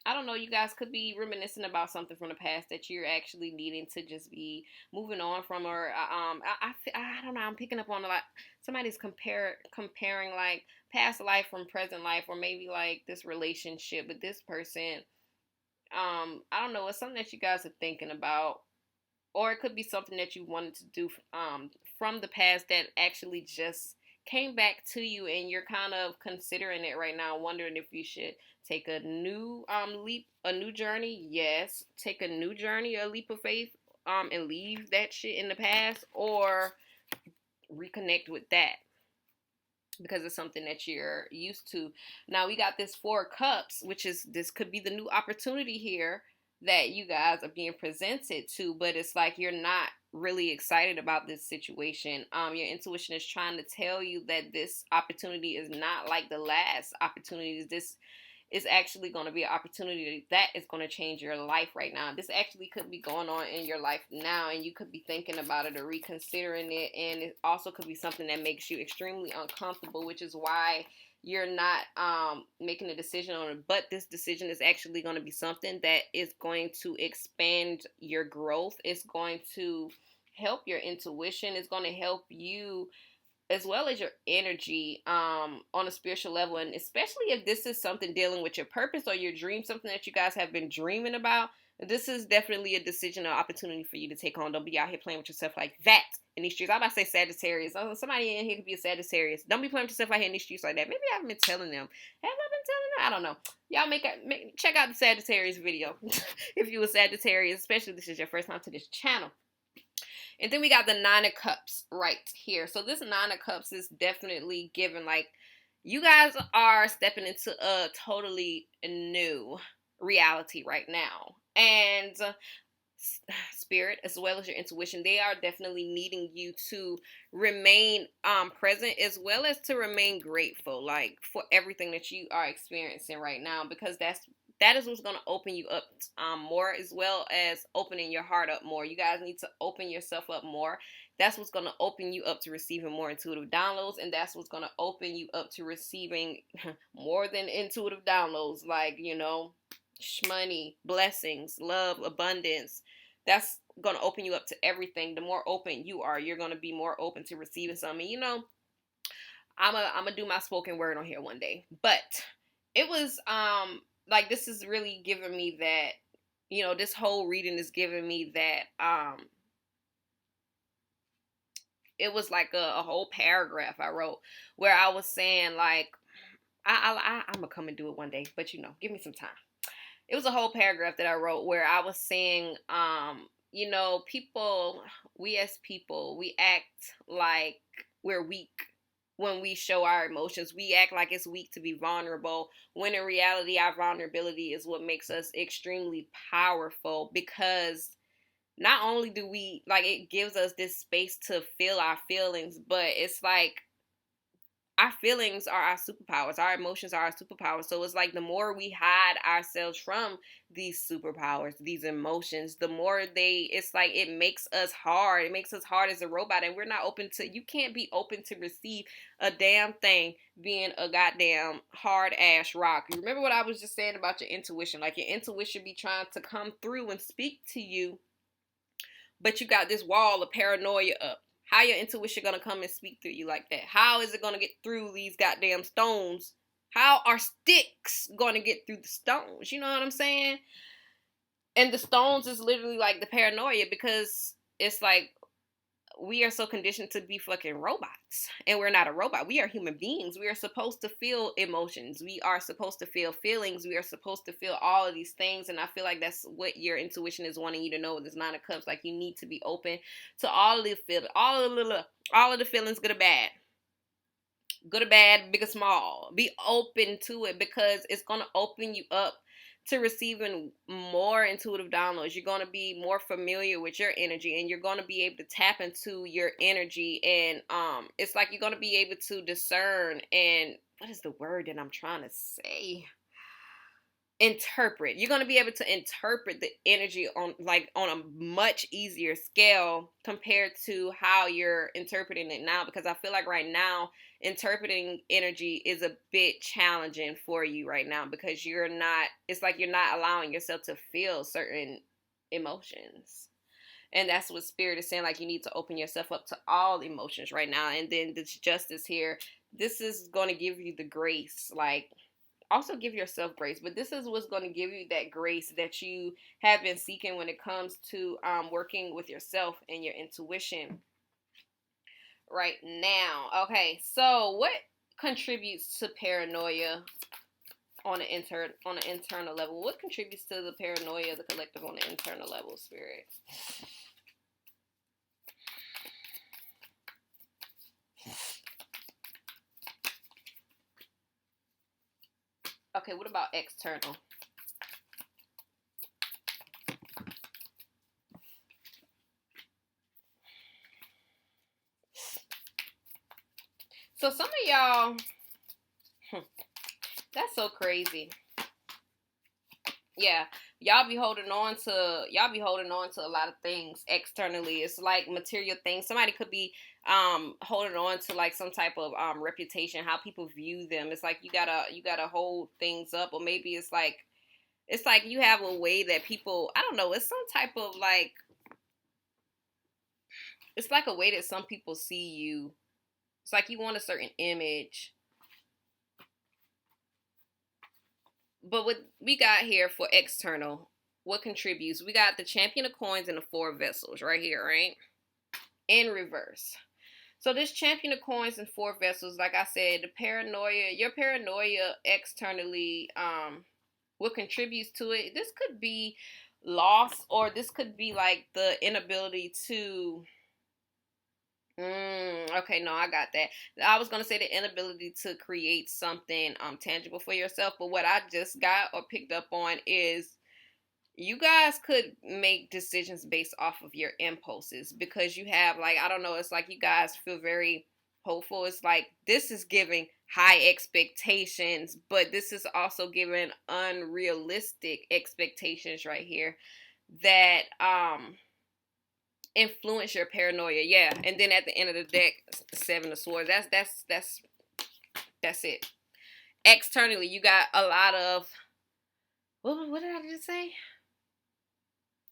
S1: I don't know, you guys could be reminiscing about something from the past that you're actually needing to just be moving on from. Or I don't know, I'm picking up on a lot. Somebody's comparing like past life from present life, or maybe like this relationship with this person. I don't know, it's something that you guys are thinking about, or it could be something that you wanted to do from the past that actually just came back to you, and you're kind of considering it right now, wondering if you should take a new leap, a new journey. Yes, take a new journey, a leap of faith, and leave that shit in the past, or reconnect with that because it's something that you're used to. Now we got this Four of Cups, which is, this could be the new opportunity here that you guys are being presented to, but it's like you're not really excited about this situation. Your intuition is trying to tell you that this opportunity is not like the last opportunities. This is actually going to be an opportunity that is going to change your life right now. This actually could be going on in your life now, and you could be thinking about it or reconsidering it. And it also could be something that makes you extremely uncomfortable, which is why you're not making a decision on it. But this decision is actually going to be something that is going to expand your growth. It's going to help your intuition. It's going to help you as well as your energy on a spiritual level. And especially if this is something dealing with your purpose or your dream, something that you guys have been dreaming about, this is definitely a decision or opportunity for you to take on. Don't be out here playing with yourself like that in these streets. I'm about to say Sagittarius. Somebody in here could be a Sagittarius. Don't be playing with yourself out here in these streets like that. Maybe I haven't been telling them. Have I been telling them? I don't know. Y'all check out the Sagittarius video if you a Sagittarius, especially if this is your first time to this channel. And then we got the Nine of Cups right here. So this Nine of Cups is definitely given like you guys are stepping into a totally new reality right now. And Spirit, as well as your intuition, they are definitely needing you to remain present, as well as to remain grateful, like for everything that you are experiencing right now, because that is what's going to open you up more, as well as opening your heart up more. You guys need to open yourself up more. That's what's going to open you up to receiving more intuitive downloads, and that's what's going to open you up to receiving more than intuitive downloads, like, you know, money, blessings, love, abundance. That's going to open you up to everything. The more open you are, you're going to be more open to receiving something. You know, I'm going to do my spoken word on here one day. But it was, like, this is really giving me that, you know, this whole reading is giving me that, it was like a whole paragraph I wrote where I was saying, like, I'm going to come and do it one day, but, you know, give me some time. It was a whole paragraph that I wrote where I was saying, you know, we as people, we act like we're weak when we show our emotions. We act like it's weak to be vulnerable, when in reality, our vulnerability is what makes us extremely powerful, because not only do we, like, it gives us this space to feel our feelings, but it's like our feelings are our superpowers. Our emotions are our superpowers. So it's like the more we hide ourselves from these superpowers, these emotions, the more it's like it makes us hard. It makes us hard as a robot, and we're not open to, you can't be open to receive a damn thing being a goddamn hard ass rock. You remember what I was just saying about your intuition? Like, your intuition be trying to come through and speak to you, but you got this wall of paranoia up. How your intuition gonna come and speak through you like that? How is it gonna get through these goddamn stones? How are sticks gonna get through the stones? You know what I'm saying? And the stones is literally like the paranoia, because it's like we are so conditioned to be fucking robots, and we're not a robot. We are human beings. We are supposed to feel emotions. We are supposed to feel feelings. We are supposed to feel all of these things, and I feel like that's what your intuition is wanting you to know with this Nine of Cups. Like, you need to be open to all of the feelings, good or bad. Good or bad, big or small. Be open to it, because it's going to open you up to receiving more intuitive downloads. You're going to be more familiar with your energy, and you're going to be able to tap into your energy. And it's like you're going to be able to discern, and what is the word that I'm trying to say? Interpret. You're going to be able to interpret the energy on a much easier scale compared to how you're interpreting it now, because I feel like right now interpreting energy is a bit challenging for you right now, because it's like you're not allowing yourself to feel certain emotions. And that's what Spirit is saying. Like, you need to open yourself up to all emotions right now. And then this Justice here, this is going to give you the grace. Like, also give yourself grace, but this is what's going to give you that grace that you have been seeking when it comes to working with yourself and your intuition right now. Okay, so what contributes to paranoia on an internal level? What contributes to the paranoia of the collective on an internal level, Spirit? Okay, what about external? So some of y'all, that's so crazy. Yeah, y'all be holding on to a lot of things externally. It's like material things. Somebody could be holding on to like some type of reputation, how people view them. It's like you gotta hold things up, or maybe it's like you have a way that people, I don't know, it's some type of like, it's like a way that some people see you. It's like you want a certain image. But what we got here for external, what contributes? We got the Champion of Coins and the Four of Vessels right here, right? In reverse. So this Champion of Coins and Four Vessels, like I said, your paranoia externally, what contributes to it? This could be loss, or this could be like the inability to. Okay, no, I got that. I was gonna say the inability to create something tangible for yourself, but what I just got or picked up on is you guys could make decisions based off of your impulses, because you have, like, I don't know, it's like you guys feel very hopeful. It's like this is giving high expectations, but this is also giving unrealistic expectations right here that influence your paranoia. Yeah. And then at the end of the deck, Seven of Swords. That's it. Externally, you got a lot of, what did I just say?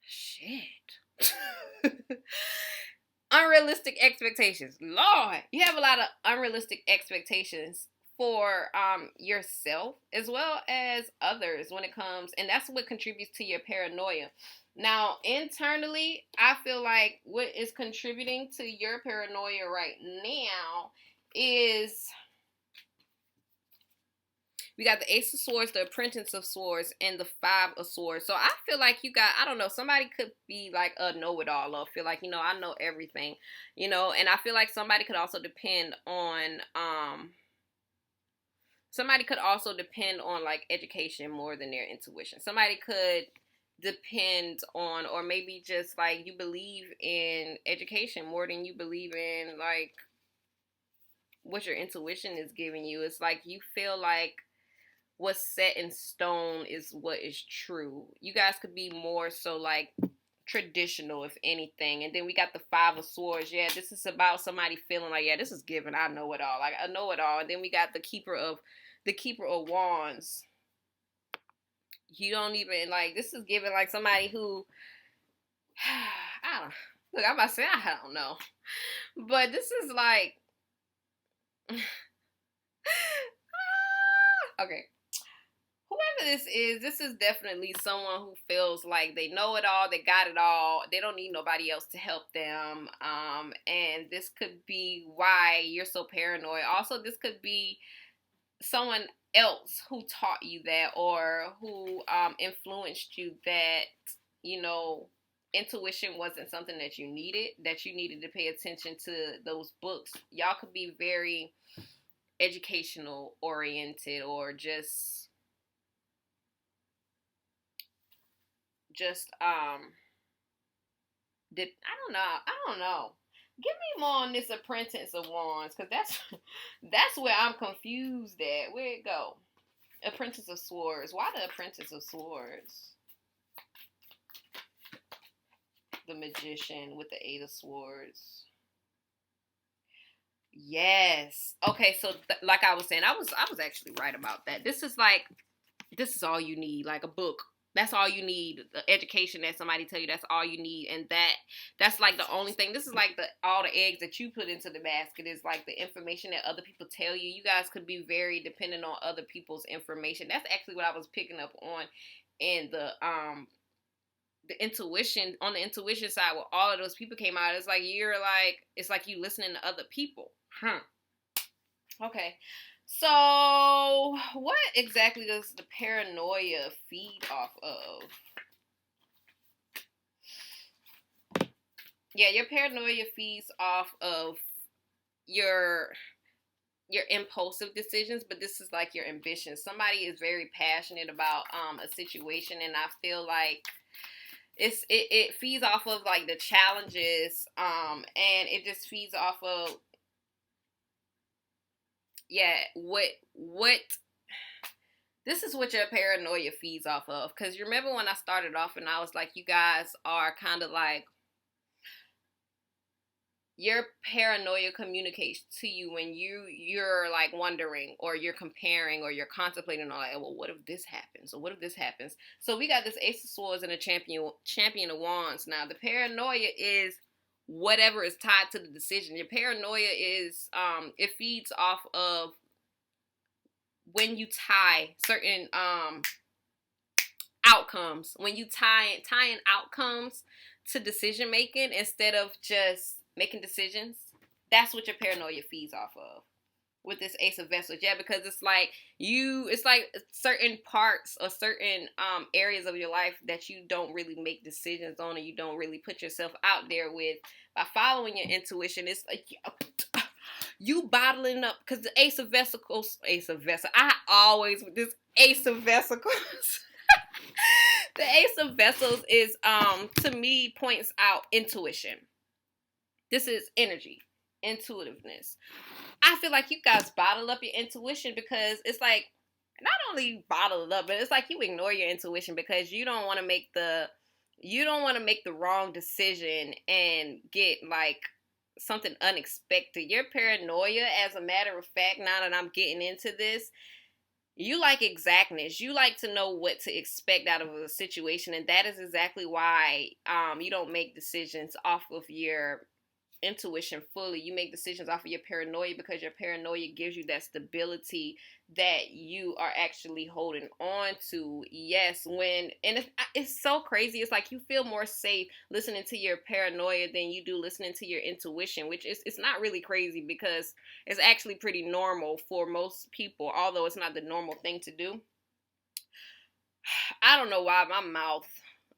S1: Shit. Unrealistic expectations. Lord, you have a lot of unrealistic expectations for yourself as well as others when it comes, and that's what contributes to your paranoia. Now, internally, I feel like what is contributing to your paranoia right now is We got the Ace of Swords, the Apprentice of Swords, and the Five of Swords. So I feel like you got, I don't know, somebody could be like a know-it-all or feel like, I know everything, and I feel like somebody could also depend on, like education more than their intuition. Somebody could depend on, or maybe just like you believe in education more than you believe in like what your intuition is giving you. It's like you feel like what's set in stone is what is true. You guys could be more so like traditional, if anything. And then we got the Five of Swords. Yeah, this is about somebody feeling like, yeah, this is given. I know it all. Like I know it all. And then we got the Keeper of Wands. You don't even like, this is given like somebody who I don't look. I'm about to say I don't know, but this is like okay. Whoever this is definitely someone who feels like they know it all, they got it all, they don't need nobody else to help them. And this could be why you're so paranoid. Also, this could be someone else who taught you that, or who influenced you that, intuition wasn't something that you needed to pay attention to those books. Y'all could be very educational oriented, or just I don't know. Give me more on this Apprentice of Wands, because that's where I'm confused at. Where'd it go? Apprentice of Swords. Why the Apprentice of Swords? The Magician with the Eight of Swords. Yes. Okay, so like I was saying, I was actually right about that. This is all you need, like a book. That's all you need. The education that somebody tell you, that's all you need. And that's like the only thing. This is like all the eggs that you put into the basket is like the information that other people tell you. You guys could be very dependent on other people's information. That's actually what I was picking up on in the intuition, on the intuition side, where all of those people came out. It's like you listening to other people. Okay. So, what exactly does the paranoia feed off of? Yeah, your paranoia feeds off of your impulsive decisions, but this is like your ambition. Somebody is very passionate about a situation, and I feel like it feeds off of like the challenges, and it just feeds off of what this is what your paranoia feeds off of. Because you remember when I started off and I was like, you guys are kind of like, your paranoia communicates to you when you're like wondering, or you're comparing, or you're contemplating on like, well, what if this happens, or what if this happens? So we got this Ace of Swords and a champion of Wands. Now the paranoia is whatever is tied to the decision. Your paranoia is it feeds off of when you tie certain outcomes, when you tie in outcomes to decision making instead of just making decisions. That's what your paranoia feeds off of with this Ace of Vessels. Yeah, because it's like certain parts or certain areas of your life that you don't really make decisions on, or you don't really put yourself out there with. By following your intuition, it's like you bottling up, because the Ace of Vessels, I always with this Ace of Vessels. The Ace of Vessels is to me points out intuition. This is energy, intuitiveness. I feel like you guys bottle up your intuition, because it's like, not only bottle it up, but it's like you ignore your intuition because you don't want to make the wrong decision and get like something unexpected. Your paranoia, as a matter of fact, now that I'm getting into this, you like exactness. You like to know what to expect out of a situation, and that is exactly why you don't make decisions off of your intuition fully. You make decisions off of your paranoia because your paranoia gives you that stability that you are actually holding on to. Yes, and it's so crazy. It's like you feel more safe listening to your paranoia than you do listening to your intuition, which is, it's not really crazy because it's actually pretty normal for most people, although it's not the normal thing to do. I don't know why my mouth,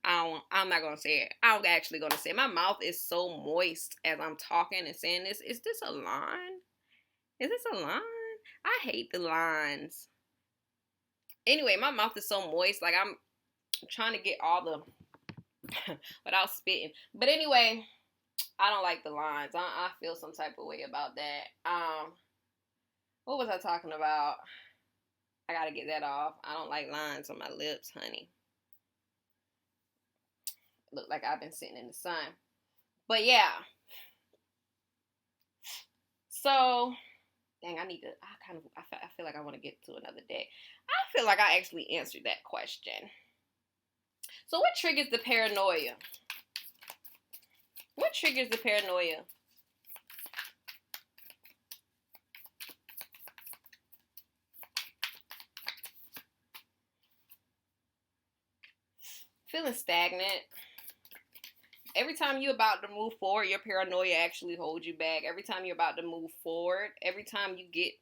S1: I'm not gonna say it. I'm actually gonna say it. My mouth is so moist as I'm talking and saying this. Is this a line? Is this a line? I hate the lines. Anyway, my mouth is so moist. Like I'm trying to get all the without spitting. But anyway, I don't like the lines. I feel some type of way about that. What was I talking about? I gotta get that off. I don't like lines on my lips, honey. Look like I've been sitting in the sun. But yeah. So, dang, I feel like I want to get to another day. I feel like I actually answered that question. So what triggers the paranoia? What triggers the paranoia? Feeling stagnant. Every time you're about to move forward, your paranoia actually holds you back. Every time you're about to move forward, every time you get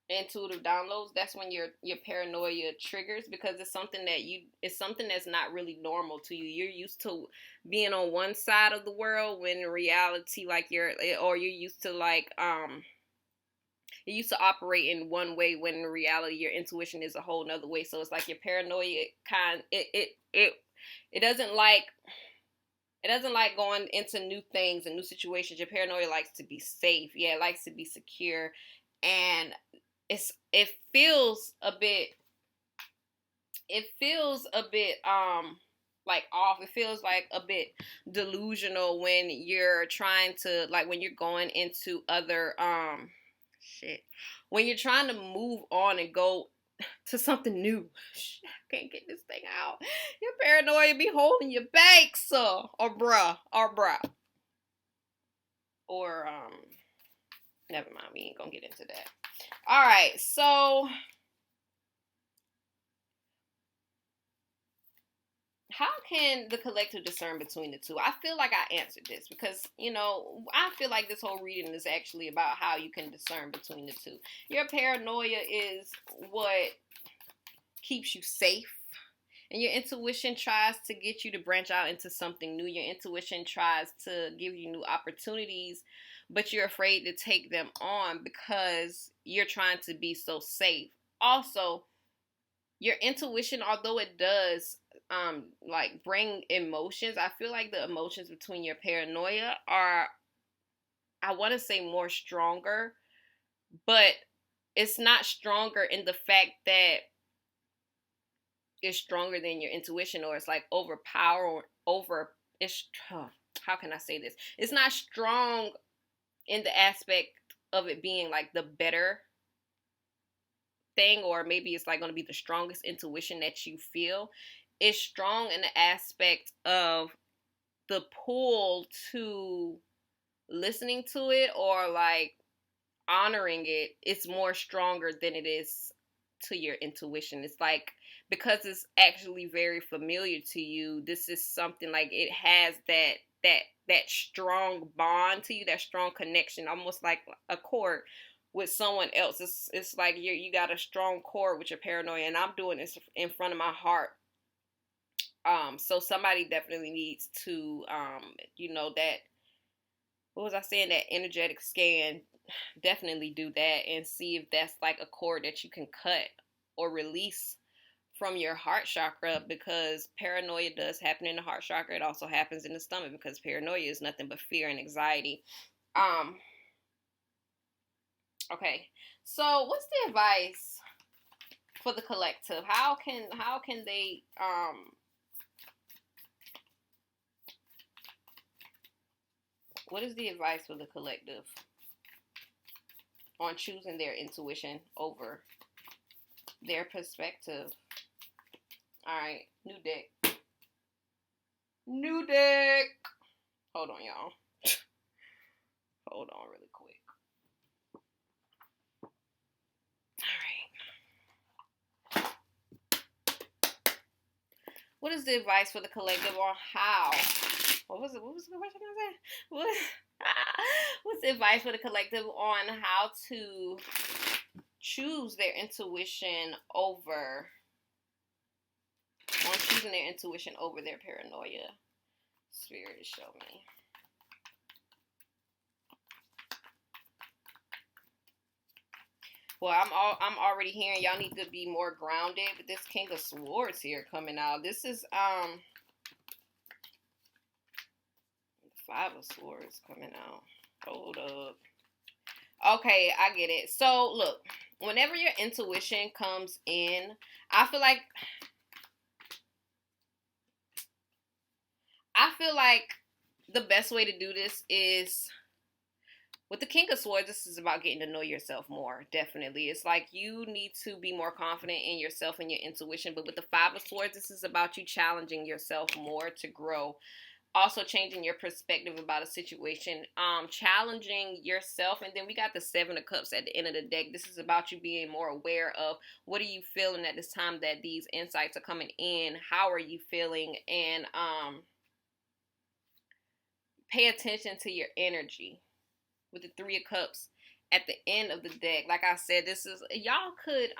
S1: intuitive downloads, that's when your paranoia triggers, because it's something that's not really normal to you. You're used to being on one side of the world when in reality, like you're used to you used to operate in one way when in reality your intuition is a whole nother way. So it's like your paranoia it doesn't like going into new things and new situations. Your paranoia likes to be safe. Yeah, it likes to be secure. And it feels a bit like off. It feels like a bit delusional when you're trying to, like, when you're going into other when you're trying to move on and go to something new. I can't get this thing out. Your paranoia be holding you back, sir, or bruh, or never mind, we ain't gonna get into that. All right, so how can the collective discern between the two? I feel like I answered this because, I feel like this whole reading is actually about how you can discern between the two. Your paranoia is what keeps you safe, and your intuition tries to get you to branch out into something new. Your intuition tries to give you new opportunities, but you're afraid to take them on because you're trying to be so safe. Also, your intuition, although it does like bring emotions, I feel like the emotions between your paranoia are, I want to say, more stronger, but it's not stronger in the fact that it's stronger than your intuition, or it's like how can I say this? It's not strong in the aspect of it being like the better thing, or maybe it's like going to be the strongest intuition that you feel. It's strong in the aspect of the pull to listening to it or like honoring it. It's more stronger than it is to your intuition. It's like, because it's actually very familiar to you, this is something like it has that strong bond to you, that strong connection, almost like a cord with someone else. It's like you got a strong cord with your paranoia, and I'm doing this in front of my heart. So somebody definitely needs to that, what was I saying, that energetic scan. Definitely do that and see if that's like a cord that you can cut or release from your heart chakra, because paranoia does happen in the heart chakra. It also happens in the stomach, because paranoia is nothing but fear and anxiety. Okay, so what's the advice for the collective? How can they what is the advice for the collective on choosing their intuition over their perspective? All right, new deck. Hold on, y'all. Hold on really quick. All right. What is the advice for the collective on how? What was the question I said? What's the advice for the collective on how to choose their intuition over, on choosing their intuition over their paranoia? Spirit, show me. Well, I'm already hearing y'all need to be more grounded, but this King of Swords here coming out. This is Five of Swords coming out. Hold up. Okay, I get it. So look, whenever your intuition comes in, I feel like the best way to do this is with the King of Swords. This is about getting to know yourself more. Definitely. It's like you need to be more confident in yourself and your intuition. But with the Five of Swords, this is about you challenging yourself more to grow. Also changing your perspective about a situation, challenging yourself. And then we got the Seven of Cups at the end of the deck. This is about you being more aware of what are you feeling at this time that these insights are coming in. How are you feeling? And pay attention to your energy. With the Three of Cups at the end of the deck, like I said, this is, y'all could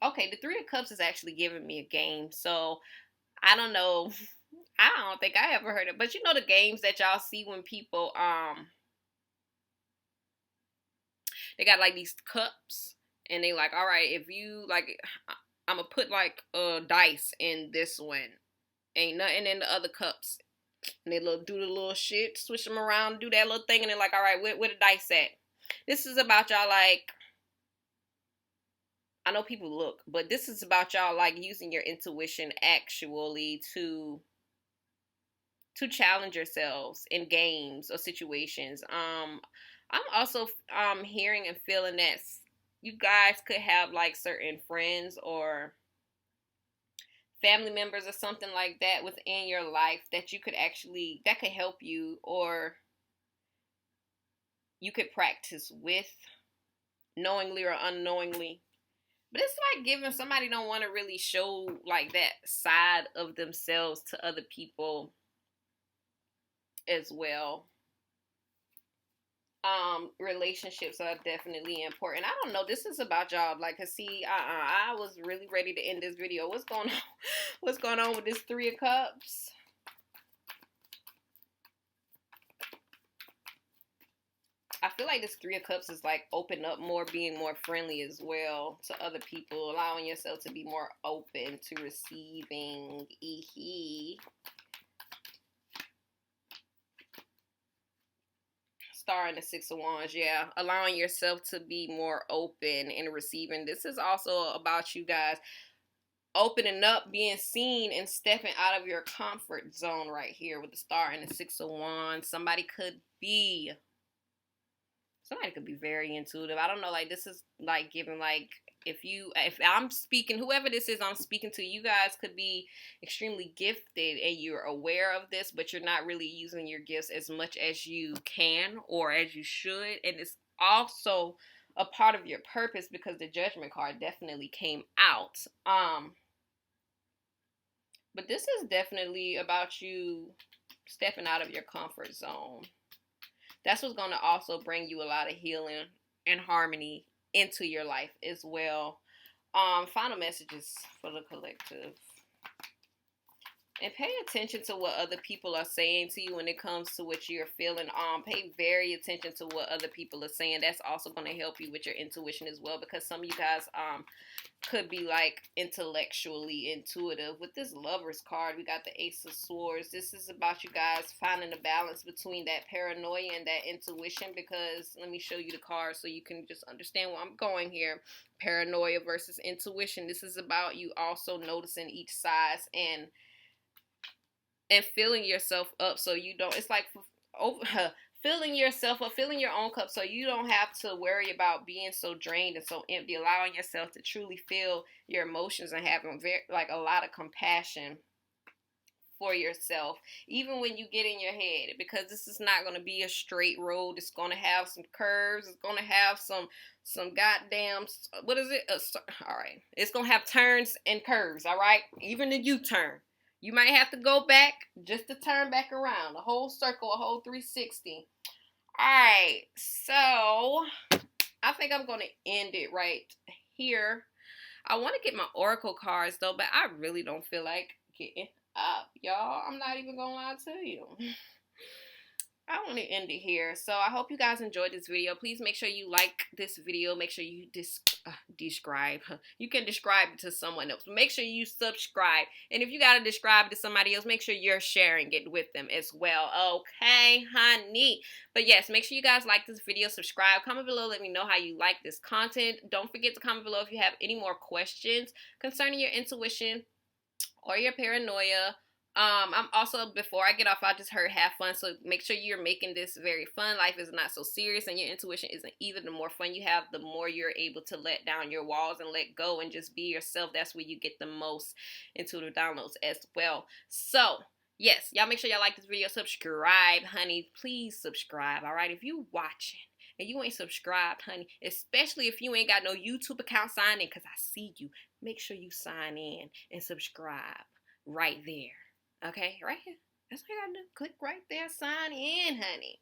S1: okay, the Three of Cups is actually giving me a game. So I don't know. I don't think I ever heard it. But you know the games that y'all see when people they got like these cups and they like, all right, if you like, I'm gonna put like dice in this one. Ain't nothing in the other cups. And they do the little shit, switch them around, do that little thing, and they're like, all right, where the dice at? This is about y'all like, I know people look, but this is about y'all like using your intuition actually to challenge yourselves in games or situations. I'm also hearing and feeling that you guys could have like certain friends or family members or something like that within your life that you could actually, that could help you, or you could practice with, knowingly or unknowingly. But it's like giving somebody don't want to really show like that side of themselves to other people as well. Relationships are definitely important. I don't know. This is about y'all. Like, cause see, I was really ready to end this video. What's going on? What's going on with this Three of Cups? I feel like this Three of Cups is like open up more, being more friendly as well to other people, allowing yourself to be more open to receiving. Star and the Six of Wands, yeah. Allowing yourself to be more open and receiving. This is also about you guys opening up, being seen, and stepping out of your comfort zone right here with the Star and the Six of Wands. Somebody could be very intuitive. I don't know, like this is like giving like, if I'm speaking, whoever this is I'm speaking to, you guys could be extremely gifted and you're aware of this, but you're not really using your gifts as much as you can or as you should. And it's also a part of your purpose because the Judgment card definitely came out. But this is definitely about you stepping out of your comfort zone. That's what's going to also bring you a lot of healing and harmony into your life as well. Final messages for the collective. And pay attention to what other people are saying to you when it comes to what you're feeling. Pay very attention to what other people are saying. That's also going to help you with your intuition as well, because some of you guys could be like intellectually intuitive. With this Lovers card, we got the Ace of Swords. This is about you guys finding a balance between that paranoia and that intuition, because let me show you the card so you can just understand where I'm going here. Paranoia versus intuition. This is about you also noticing each side and filling yourself up so you don't, it's like filling yourself up, filling your own cup so you don't have to worry about being so drained and so empty, allowing yourself to truly feel your emotions and having like a lot of compassion for yourself, even when you get in your head, because this is not going to be a straight road. It's going to have some curves. It's going to have some goddamn, what is it? All right. It's going to have turns and curves, all right? Even the U-turn. You might have to go back just to turn back around. A whole circle, a whole 360. All right. So, I think I'm going to end it right here. I want to get my oracle cards, though, but I really don't feel like getting up, y'all. I'm not even gonna lie to you. I want to end it here. So I hope you guys enjoyed this video. Please make sure you like this video. Make sure you describe. You can describe it to someone else. Make sure you subscribe. And if you got to describe it to somebody else, make sure you're sharing it with them as well. Okay, honey? But yes, make sure you guys like this video. Subscribe. Comment below. Let me know how you like this content. Don't forget to comment below if you have any more questions concerning your intuition or your paranoia. I'm also, before I get off, I just heard have fun. So make sure you're making this very fun. Life is not so serious, and your intuition isn't either. The more fun you have, the more you're able to let down your walls and let go and just be yourself. That's where you get the most intuitive downloads as well. So yes, y'all make sure y'all like this video. Subscribe, honey. Please subscribe. All right, if you watching and you ain't subscribed, honey, especially if you ain't got no YouTube account signed in, because I see you, make sure you sign in and subscribe right there. Okay, right here. That's what you gotta do. Click right there, sign in, honey.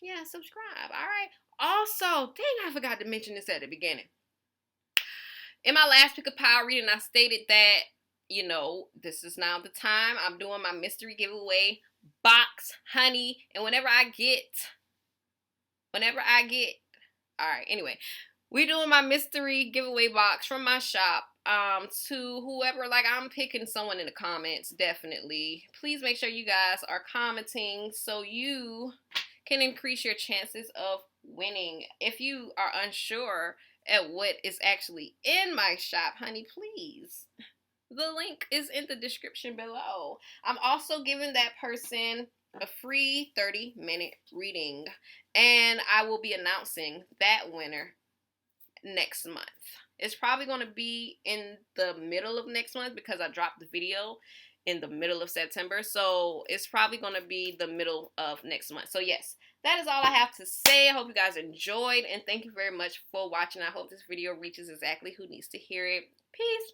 S1: Yeah, subscribe. All right. Also, dang, I forgot to mention this at the beginning. In my last Pick a Power reading, I stated that, you know, this is now the time. I'm doing my mystery giveaway box, honey. And whenever I get, all right, anyway, we're doing my mystery giveaway box from my shop. To whoever, like, I'm picking someone in the comments, definitely. Please make sure you guys are commenting so you can increase your chances of winning. If you are unsure at what is actually in my shop, honey, please, the link is in the description below. I'm also giving that person a free 30-minute reading, and I will be announcing that winner next month. It's probably going to be in the middle of next month because I dropped the video in the middle of September. So it's probably going to be the middle of next month. So yes, that is all I have to say. I hope you guys enjoyed, and thank you very much for watching. I hope this video reaches exactly who needs to hear it. Peace.